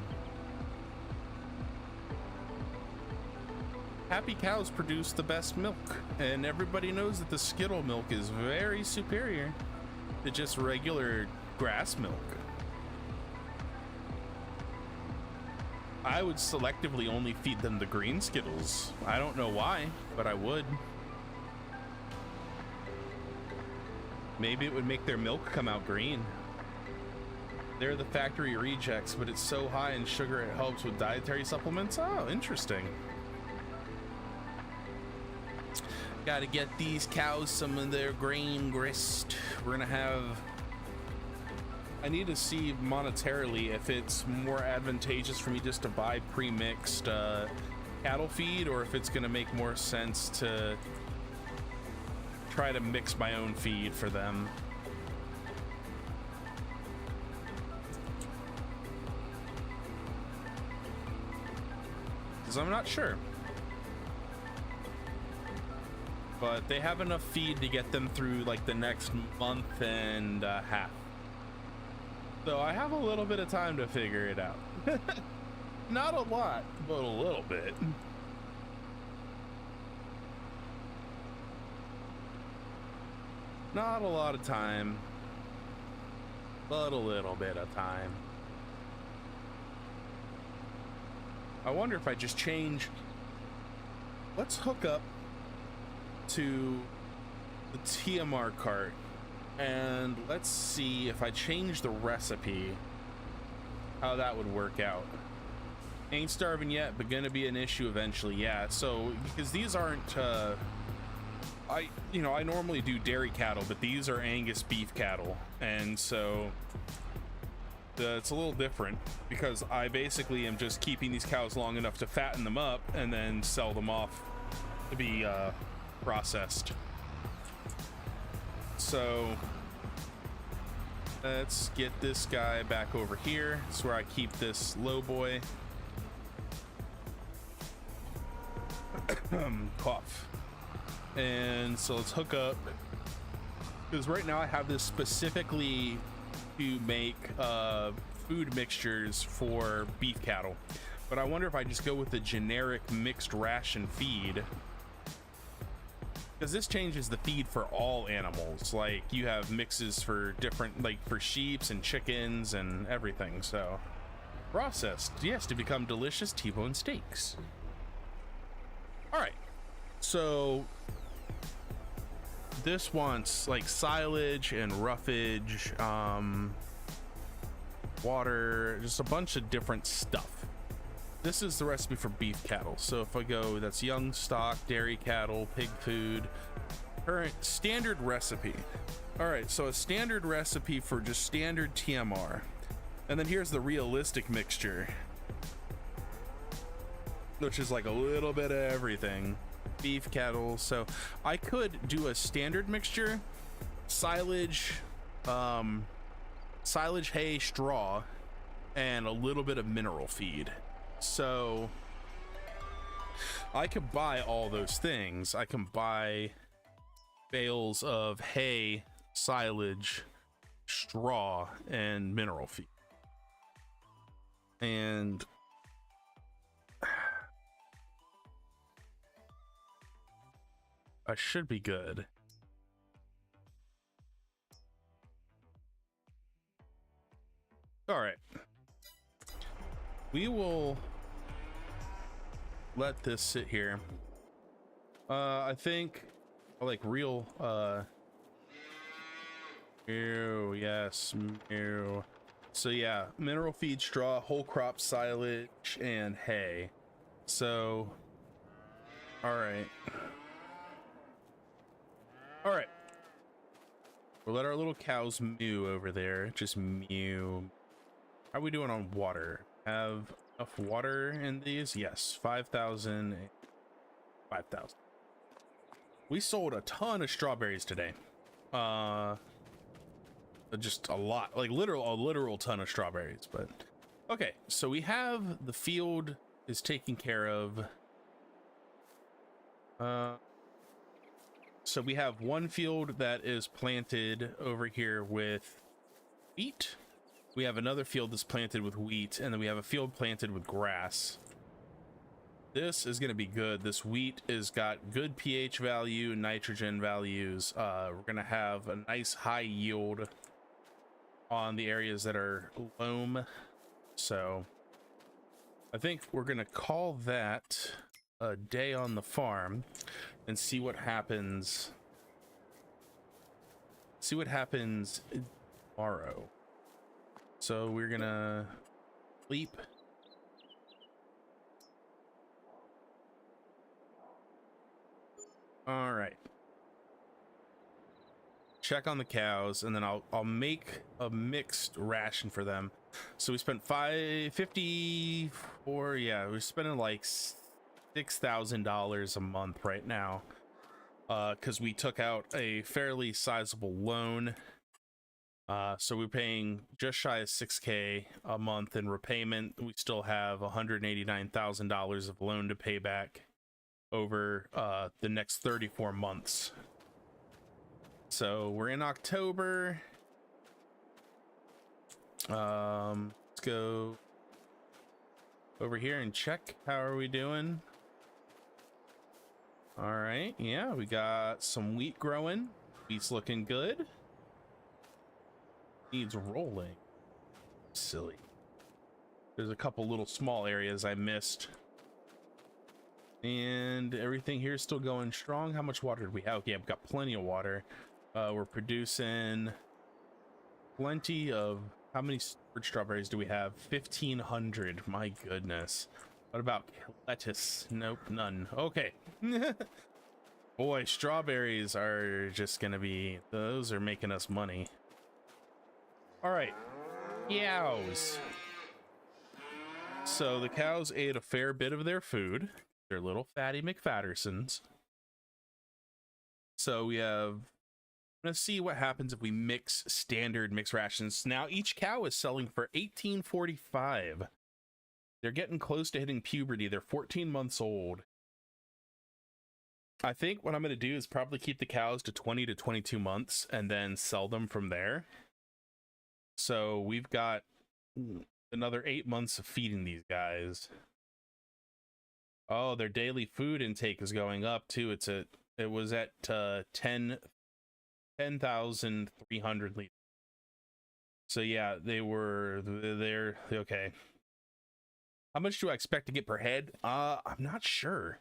Happy cows produce the best milk, and everybody knows that the Skittle milk is very superior to just regular grass milk. I would selectively only feed them the green Skittles. I don't know why, but I would. Maybe it would make their milk come out green. They're the factory rejects, but it's so high in sugar it helps with dietary supplements. Oh, interesting. Got to get these cows some of their grain grist. We're gonna have, I need to see monetarily if it's more advantageous for me just to buy pre-mixed cattle feed, or if it's gonna make more sense to try to mix my own feed for them. Because I'm not sure. But they have enough feed to get them through like the next month and a half. So I have a little bit of time to figure it out. Not a lot, but a little bit. Not a lot of time, but a little bit of time. I wonder if I just change. Let's hook up to the TMR cart, and let's see if I change the recipe, how that would work out. Ain't starving yet, but gonna be an issue eventually. Yeah, so because these aren't I normally do dairy cattle, but these are Angus beef cattle, and so it's a little different because I basically am just keeping these cows long enough to fatten them up and then sell them off to be processed. So let's get this guy back over here. That's where I keep this low boy. Cough. And so let's hook up, because right now I have this specifically to make food mixtures for beef cattle, but I wonder if I just go with the generic mixed ration feed, because this changes the feed for all animals. Like, you have mixes for different, like for sheeps and chickens and everything. So processed, yes, to become delicious T-bone steaks. All right, so this wants like silage and roughage, water, just a bunch of different stuff. This is the recipe for beef cattle. So if I go, that's young stock, dairy cattle, pig food, current standard recipe. All right, so a standard recipe for just standard TMR. And then here's the realistic mixture, which is like a little bit of everything. Beef cattle. So I could do a standard mixture, silage, silage, hay, straw, and a little bit of mineral feed. So I could buy all those things. I can buy bales of hay, silage, straw, and mineral feed. And I should be good. All right. We will let this sit here. I think like real ew, yes, ew. So yeah, mineral feed, straw, whole crop silage, and hay. So all right. All right. We'll let our little cows mew over there. Just mew. How are we doing on water? Have enough water in these? Yes, 5,000. 5,000. We sold a ton of strawberries today. Just a lot, like a literal ton of strawberries. But okay, so we have the field is taken care of. So we have one field that is planted over here with wheat. We have another field that's planted with wheat, and then we have a field planted with grass. This is going to be good. This wheat has got good pH value, nitrogen values. We're going to have a nice high yield on the areas that are loam. So I think we're going to call that a day on the farm and see what happens. See what happens tomorrow. So we're gonna sleep. All right. Check on the cows, and then I'll make a mixed ration for them. So we spent $554. Yeah, we're spending like $6,000 a month right now, because we took out a fairly sizable loan. So we're paying just shy of $6K a month in repayment. We still have $189,000 of loan to pay back over the next 34 months. So we're in October. Let's go over here and check. How are we doing? All right, yeah, we got some wheat growing. Wheat's looking good. Needs rolling. Silly. There's a couple little small areas I missed. And everything here is still going strong. How much water do we have? Yeah, we've got plenty of water. We're producing plenty of... How many strawberries do we have? 1,500. My goodness. What about lettuce? Nope, none. Okay. Boy, strawberries are just gonna be... Those are making us money. All right. Cows. So the cows ate a fair bit of their food. They're little fatty McFattersons. So we have, let's see what happens if we mix standard mixed rations. Now each cow is selling for $18.45. They're getting close to hitting puberty. They're 14 months old. I think what I'm going to do is probably keep the cows to 20 to 22 months and then sell them from there. So we've got another 8 months of feeding these guys. Oh, their daily food intake is going up too. It was at 10,300 liters. So yeah, they're okay. How much do I expect to get per head? I'm not sure.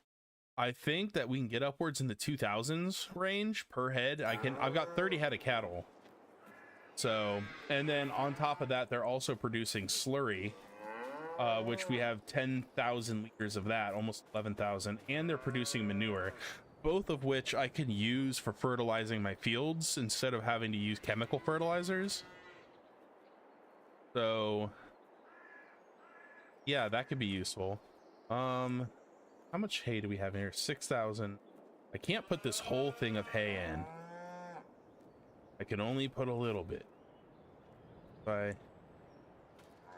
I think that we can get upwards in the 2000s range per head. I've got 30 head of cattle. So, and then on top of that, they're also producing slurry, which we have 10,000 liters of that, almost 11,000, and they're producing manure, both of which I can use for fertilizing my fields instead of having to use chemical fertilizers. So yeah, that could be useful. How much hay do we have in here? 6,000. I can't put this whole thing of hay in. I can only put a little bit. If I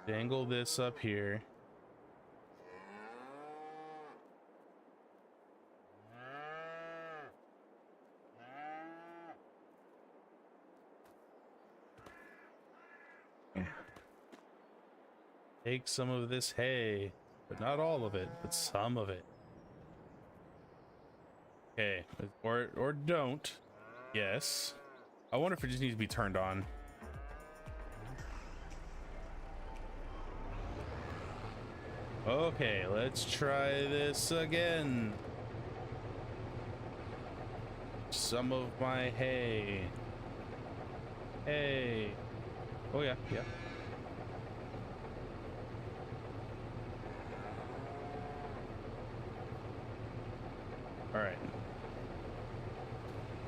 dangle this up here. Take some of this hay, but not all of it, but some of it. Okay, or don't. Yes. I wonder if it just needs to be turned on. Okay, let's try this again. Some of my hay. Hey. Oh yeah, yeah.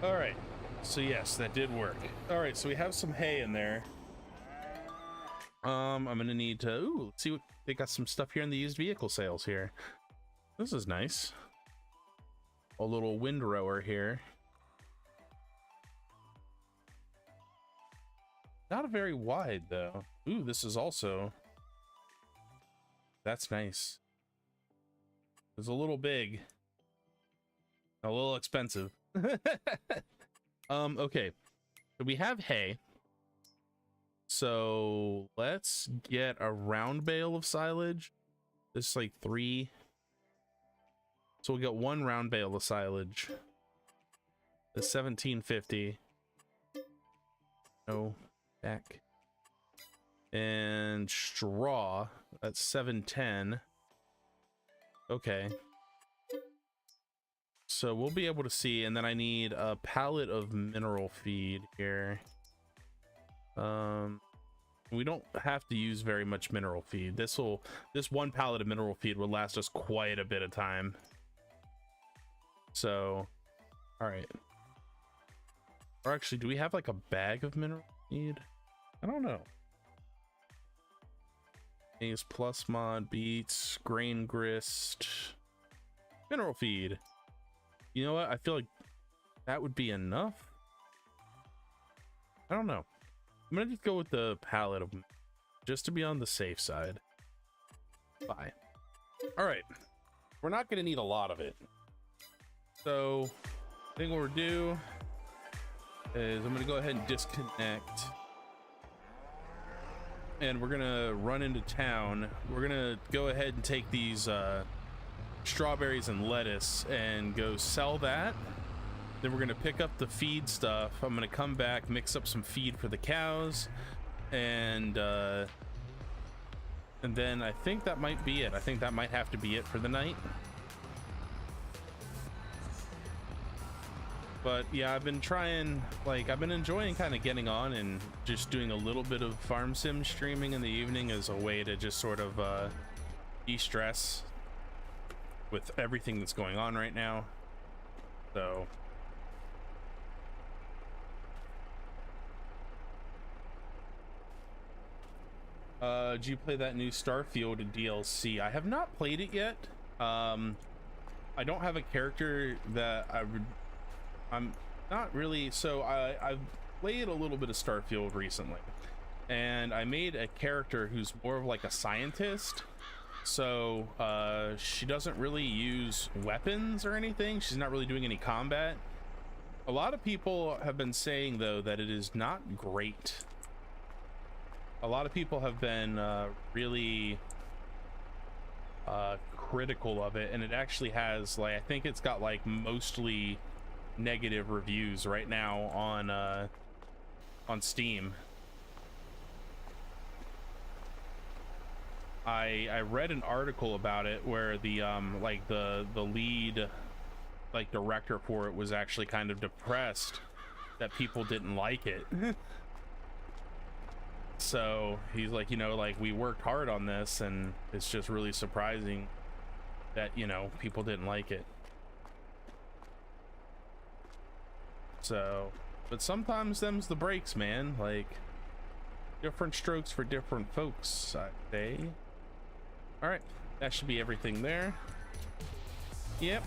All right, so yes, that did work. All right, so we have some hay in there. I'm gonna need to, ooh, let's see what they got. Some stuff here in the used vehicle sales here. This is nice. A little windrower here. Not very wide though. Ooh, this is also, that's nice. It's a little big, a little expensive. Okay, so we have hay, so let's get a round bale of silage. This is like 3, so we'll get 1 round bale of silage. The 1750. No, back. And straw, that's 710. Okay, so we'll be able to see. And then I need a pallet of mineral feed here. We don't have to use very much mineral feed. This 1 pallet of mineral feed will last us quite a bit of time. So all right, or actually, do we have like a bag of mineral feed? I don't know. These plus mod, beets, grain grist, mineral feed. You know what? I feel like that would be enough. I don't know. I'm gonna just go with the pallet of, just to be on the safe side. Bye. All right. We're not gonna need a lot of it. So I think what we're do is I'm gonna go ahead and disconnect. And we're gonna run into town. We're gonna go ahead and take these strawberries and lettuce and go sell that. Then we're gonna pick up the feed stuff. I'm gonna come back, mix up some feed for the cows, and then I think that might be it. I think that might have to be it for the night. But yeah, I've been trying, like, I've been enjoying kind of getting on and just doing a little bit of farm sim streaming in the evening as a way to just sort of de-stress with everything that's going on right now. So did you play that new Starfield DLC? I have not played it yet. I don't have a character that Not really. So I've played a little bit of Starfield recently, and I made a character who's more of like a scientist. So she doesn't really use weapons or anything. She's not really doing any combat. A lot of people have been saying though that it is not great. A lot of people have been really critical of it, and it actually has, like, I think it's got like mostly negative reviews right now on Steam. I read an article about it where the like the lead like director for it was actually kind of depressed that people didn't like it. So he's like, you know, like, we worked hard on this and it's just really surprising that, you know, people didn't like it. So, but sometimes them's the breaks, man. Like, different strokes for different folks, I say. All right, that should be everything there. Yep.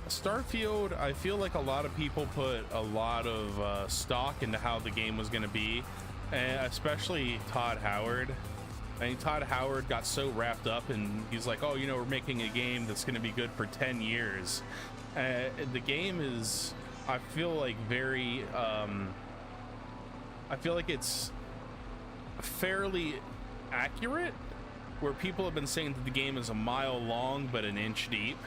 Starfield, I feel like a lot of people put a lot of stock into how the game was going to be, and especially Todd Howard. I mean, Todd Howard got so wrapped up, and he's like, oh, you know, we're making a game that's going to be good for 10 years. The game is, I feel like, very, I feel like it's fairly accurate, where people have been saying that the game is a mile long but an inch deep.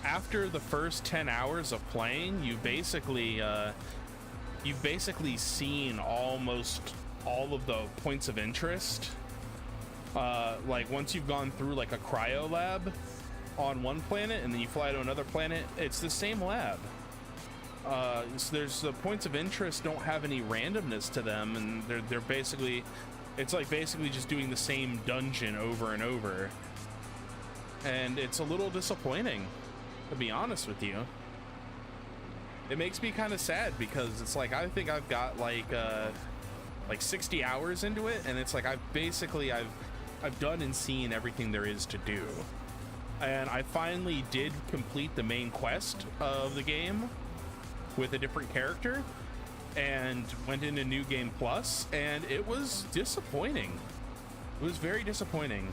After the first 10 hours of playing, you've basically seen almost all of the points of interest. Like, once you've gone through like a cryo lab on one planet and then you fly to another planet, it's the same lab. So there's the points of interest don't have any randomness to them, and they're basically, it's like basically just doing the same dungeon over and over. And it's a little disappointing, to be honest with you. It makes me kind of sad because it's like, I think I've got like 60 hours into it, and it's like I've done and seen everything there is to do. And I finally did complete the main quest of the game with a different character and went into New Game Plus, and it was disappointing. It was very disappointing.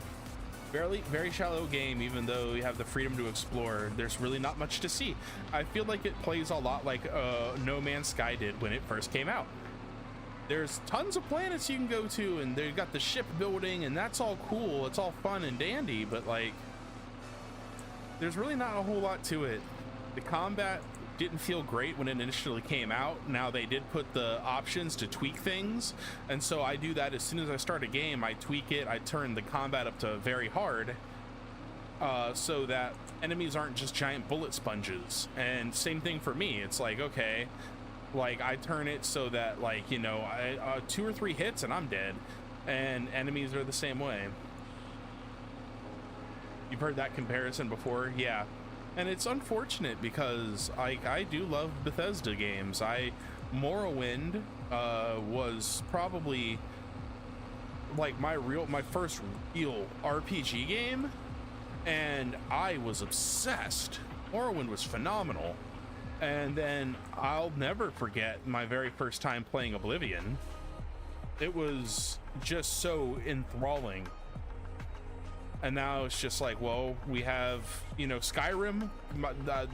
Very shallow game, even though you have the freedom to explore. There's really not much to see. I feel like it plays a lot like No Man's Sky did when it first came out. There's tons of planets you can go to, and they've got the ship building, and that's all cool. It's all fun and dandy, but like, there's really not a whole lot to it. The combat didn't feel great when it initially came out. Now they did put the options to tweak things, and so I do that as soon as I start a game. I tweak it, I turn the combat up to very hard, so that enemies aren't just giant bullet sponges. And same thing for me. It's like, okay, like, I turn it so that, like, you know, 2 or 3 hits and I'm dead, and enemies are the same way. You've heard that comparison before? Yeah. And it's unfortunate because I do love Bethesda games. Morrowind was probably like my first real RPG game, and I was obsessed. Morrowind was phenomenal. And then I'll never forget my very first time playing Oblivion. It was just so enthralling. And now it's just like, well, we have, you know, Skyrim.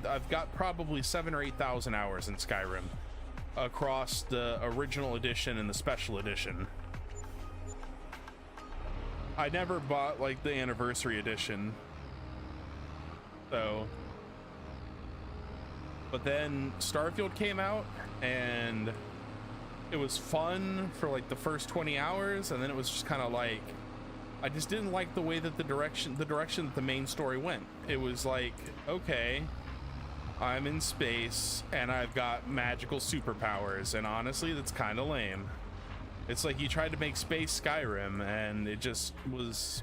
I've got probably 7,000 or 8,000 hours in Skyrim across the original edition and the special edition. I never bought like the anniversary edition, so. But then Starfield came out, and it was fun for like the first 20 hours, and then it was just kind of like, I just didn't like the way that the direction that the main story went. It was like, okay, I'm in space and I've got magical superpowers, and honestly, that's kind of lame. It's like you tried to make space Skyrim, and it was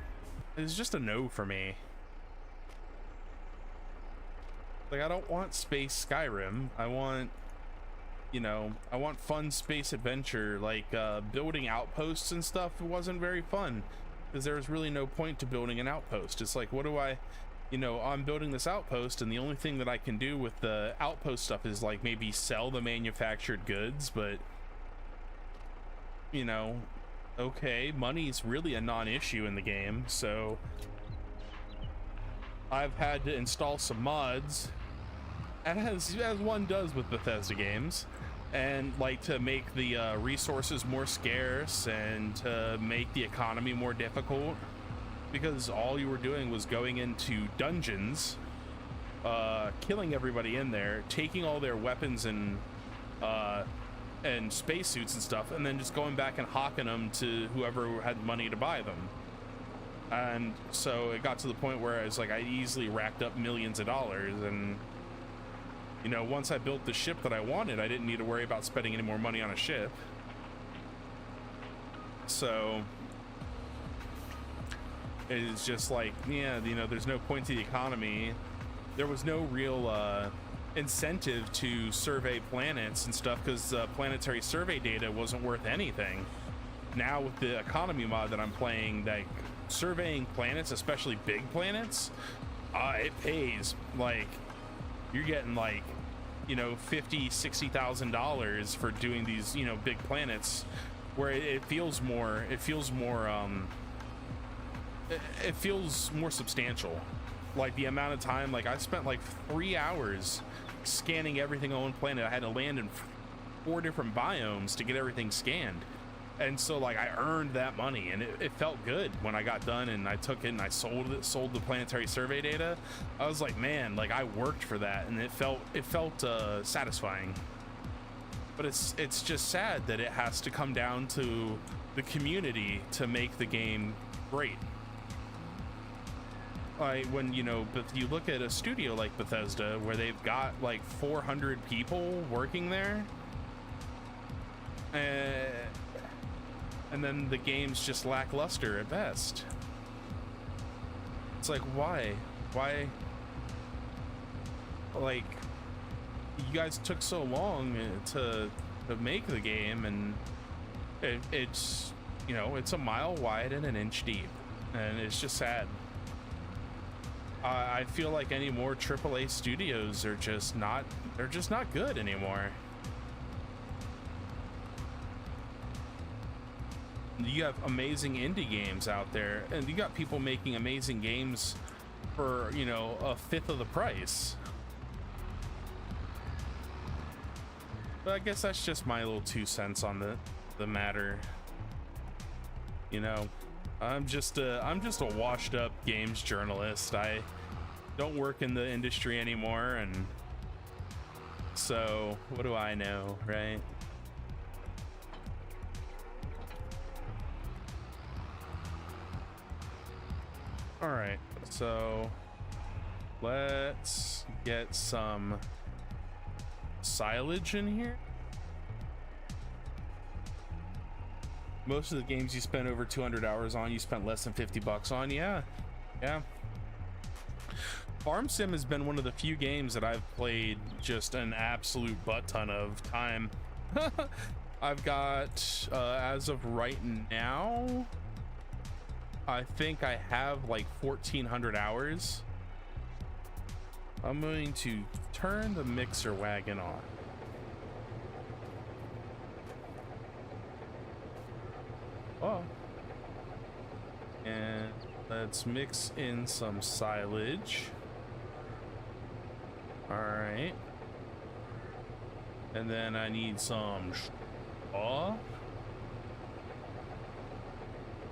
just a no for me. Like, I don't want space Skyrim. I want, you know, I want fun space adventure. Like, building outposts and stuff wasn't very fun, because there was really no point to building an outpost. It's like, what do I, you know, I'm building this outpost, and the only thing that I can do with the outpost stuff is like maybe sell the manufactured goods, but you know, okay, money's really a non-issue in the game, so I've had to install some mods, as one does with Bethesda games, and like to make the resources more scarce and to make the economy more difficult, because all you were doing was going into dungeons, killing everybody in there, taking all their weapons and spacesuits and stuff, and then just going back and hawking them to whoever had money to buy them. And so it got to the point where I was like, I easily racked up millions of dollars, and you know, once I built the ship that I wanted, I didn't need to worry about spending any more money on a ship. So it's just like, yeah, you know, there's no point to the economy. There was no real incentive to survey planets and stuff, because planetary survey data wasn't worth anything. Now with the economy mod that I'm playing, like surveying planets, especially big planets, it pays. Like you're getting like, you know, $50,000-$60,000 for doing these, you know, big planets, where it feels more substantial. Like the amount of time, like I spent like 3 hours scanning everything on one planet. I had to land in 4 different biomes to get everything scanned, and so like I earned that money, and it felt good when I got done and I took it and I sold the planetary survey data. I was like, man, like I worked for that, and it felt satisfying. But it's just sad that it has to come down to the community to make the game great. Like when, you know, but you look at a studio like Bethesda where they've got like 400 people working there, and then the game's just lackluster at best. It's like, why like you guys took so long to make the game, and it's, you know, it's a mile wide and an inch deep, and it's just sad. I feel like any more AAA studios are just not, they're just not good anymore. You have amazing indie games out there, and you got people making amazing games for, you know, a fifth of the price. But I guess that's just my little 2 cents on the matter. You know, I'm just a washed up games journalist. I don't work in the industry anymore, and so what do I know, right? All right, so let's get some silage in here. Most of the games you spend over 200 hours on, you spent less than 50 bucks on. Yeah. Farm Sim has been one of the few games that I've played just an absolute butt ton of time. I've got, as of right now, I think I have like 1,400 hours. I'm going to turn the mixer wagon on. Oh. And let's mix in some silage. All right. And then I need some straw.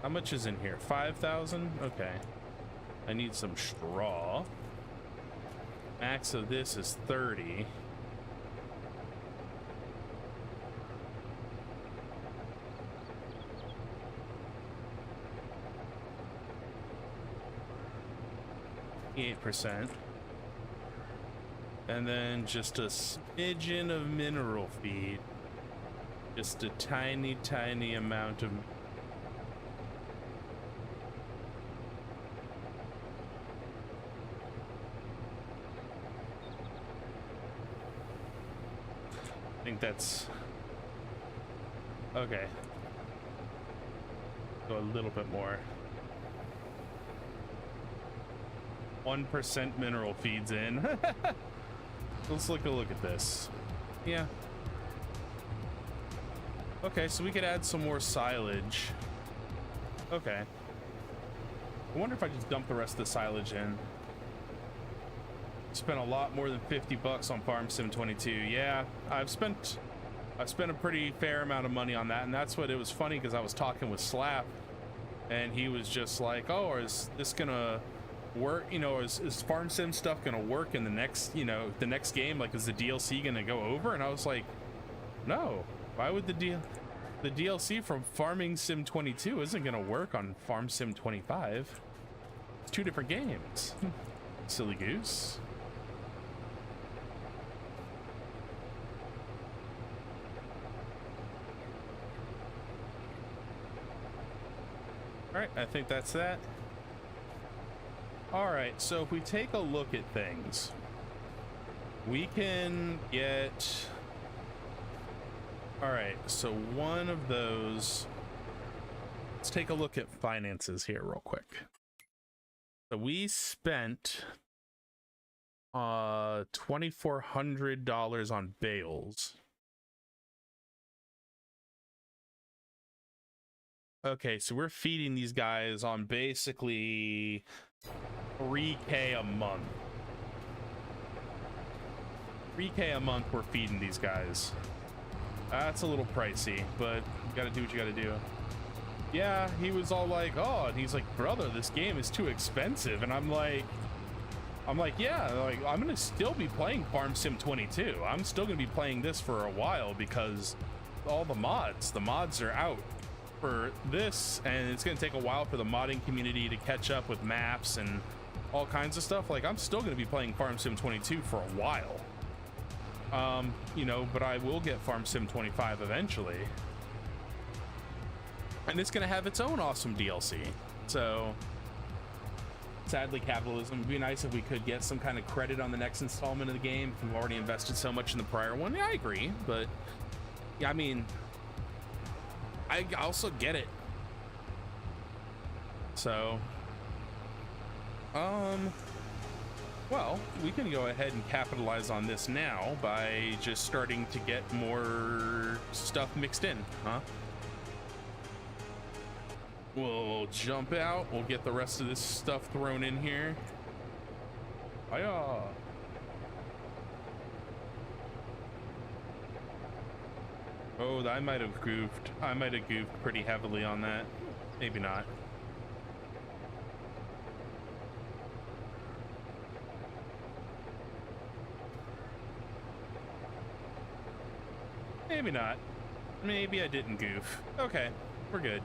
How much is in here? 5,000? Okay. I need some straw. Max of this is 30. %. And then just a smidgen of mineral feed. Just a tiny, tiny amount of. I think that's okay. Go a little bit more. 1% mineral feeds in. Let's look at this. Yeah. Okay, so we could add some more silage. Okay. I wonder if I just dump the rest of the silage in. Spent a lot more than 50 bucks on Farm Sim 22. Yeah, I've spent a pretty fair amount of money on that, and that's what it was funny because I was talking with Slap, and he was just like, "Oh, is this gonna work? You know, is Farm Sim stuff gonna work in the next, you know, the next game? Like, is the DLC gonna go over?" And I was like, "No. Why would the DLC from Farming Sim 22 isn't gonna work on Farm Sim 25? It's two different games." Silly goose. All right, I think that's that. All right, so if we take a look at things, we can get... All right, so one of those... Let's take a look at finances here real quick. So we spent $2,400 on bales. Okay, so we're feeding these guys on basically 3K a month. 3K a month we're feeding these guys. That's a little pricey, but you gotta do what you gotta do. Yeah, he was all like, "Oh," and he's like, "Brother, this game is too expensive." And I'm like, yeah, like, I'm gonna still be playing Farm Sim 22. I'm still gonna be playing this for a while because all the mods are out for this, and it's going to take a while for the modding community to catch up with maps and all kinds of stuff. Like, I'm still going to be playing Farm Sim 22 for a while, you know, but I will get Farm Sim 25 eventually, and it's going to have its own awesome DLC. So sadly, capitalism. Would be nice if we could get some kind of credit on the next installment of the game if we've already invested so much in the prior one. Yeah, I agree, but yeah, I mean, I also get it. So, well, we can go ahead and capitalize on this now by just starting to get more stuff mixed in, huh? We'll jump out. We'll get the rest of this stuff thrown in here. Hiya. Oh, I might have goofed. I might have goofed pretty heavily on that. Maybe not. Maybe not. Maybe I didn't goof. Okay, we're good.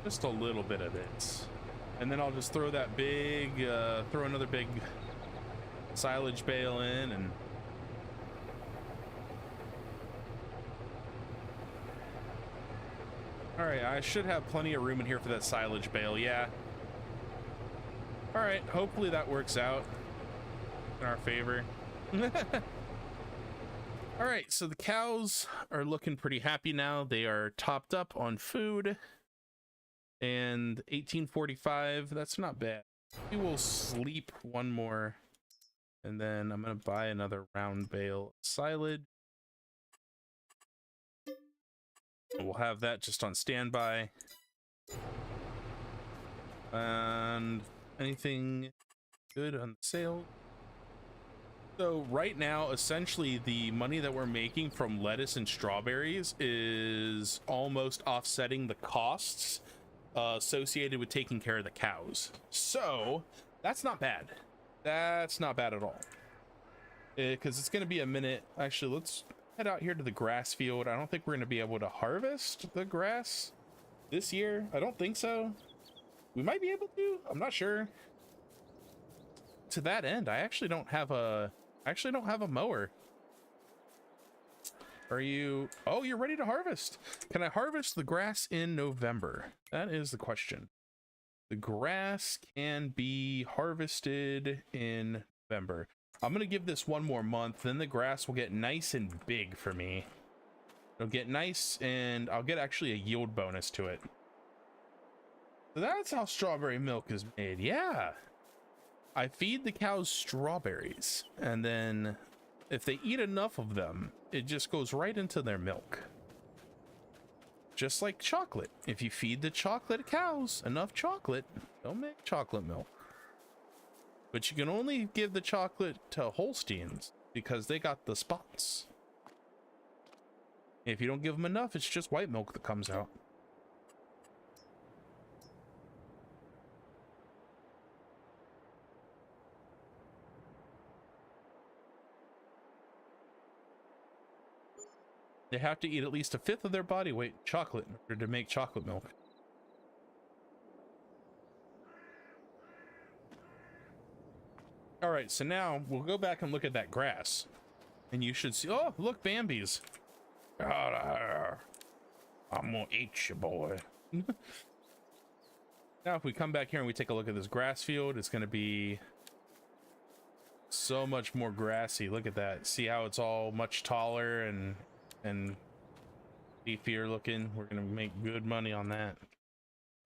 Just a little bit of it. And then I'll just throw that big, throw another big silage bale in, and all right, I should have plenty of room in here for that silage bale. Yeah. All right, hopefully that works out in our favor. All right, so the cows are looking pretty happy now. They are topped up on food, and 1845, that's not bad. We will sleep one more, and then I'm gonna buy another round bale of silage. We'll have that just on standby. And anything good on sale? So right now, essentially, the money that we're making from lettuce and strawberries is almost offsetting the costs associated with taking care of the cows. So that's not bad. That's not bad at all. Because it's going to be a minute. Actually, let's head out here to the grass field. I don't think we're going to be able to harvest the grass this year. I don't think so. We might be able to. I'm not sure. To that end, I actually don't have a mower. Are you? Oh, you're ready to harvest. Can I harvest the grass in November? That is the question. The grass can be harvested in November. I'm gonna give this one more month, then the grass will get nice and big for me. It'll get nice, and I'll get actually a yield bonus to it. That's how strawberry milk is made. Yeah. I feed the cows strawberries, and then if they eat enough of them, it just goes right into their milk. Just like chocolate. If you feed the chocolate cows enough chocolate, they'll make chocolate milk. But you can only give the chocolate to Holsteins because they got the spots. If you don't give them enough, it's just white milk that comes out. They have to eat at least a fifth of their body weight in chocolate in order to make chocolate milk. All right, so now we'll go back and look at that grass. And you should see, oh, look, Bambi's. I'm gonna eat you, boy. Now, if we come back here and we take a look at this grass field, it's gonna be so much more grassy. Look at that. See how it's all much taller and beefier looking. We're gonna make good money on that.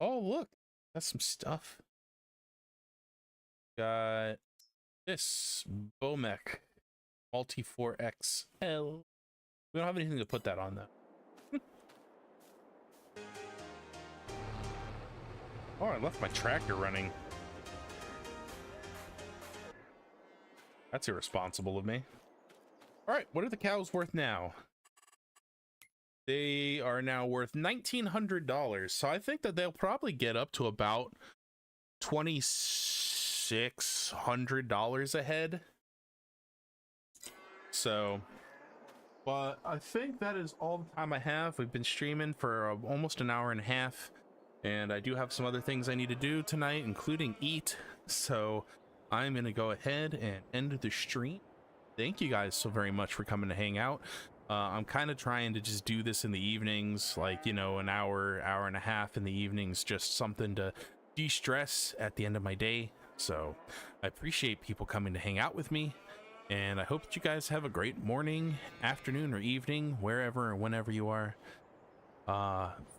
Oh, look, that's some stuff. Got this Bomec Multi 4XL. We don't have anything to put that on though. Oh, I left my tractor running. That's irresponsible of me. All right, what are the cows worth now? They are now worth $1,900. So I think that they'll probably get up to about $2,600 a head. So, but I think that is all the time I have. We've been streaming for almost an hour and a half, and I do have some other things I need to do tonight, including eat. So I'm going to go ahead and end the stream. Thank you guys so very much for coming to hang out. I'm kind of trying to just do this in the evenings, like, you know, an hour, hour and a half in the evenings, just something to de-stress at the end of my day. So I appreciate people coming to hang out with me, and I hope that you guys have a great morning, afternoon, or evening, wherever or whenever you are.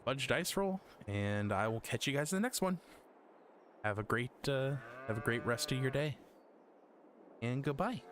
Fudge dice roll, and I will catch you guys in the next one. Have a great rest of your day, and goodbye.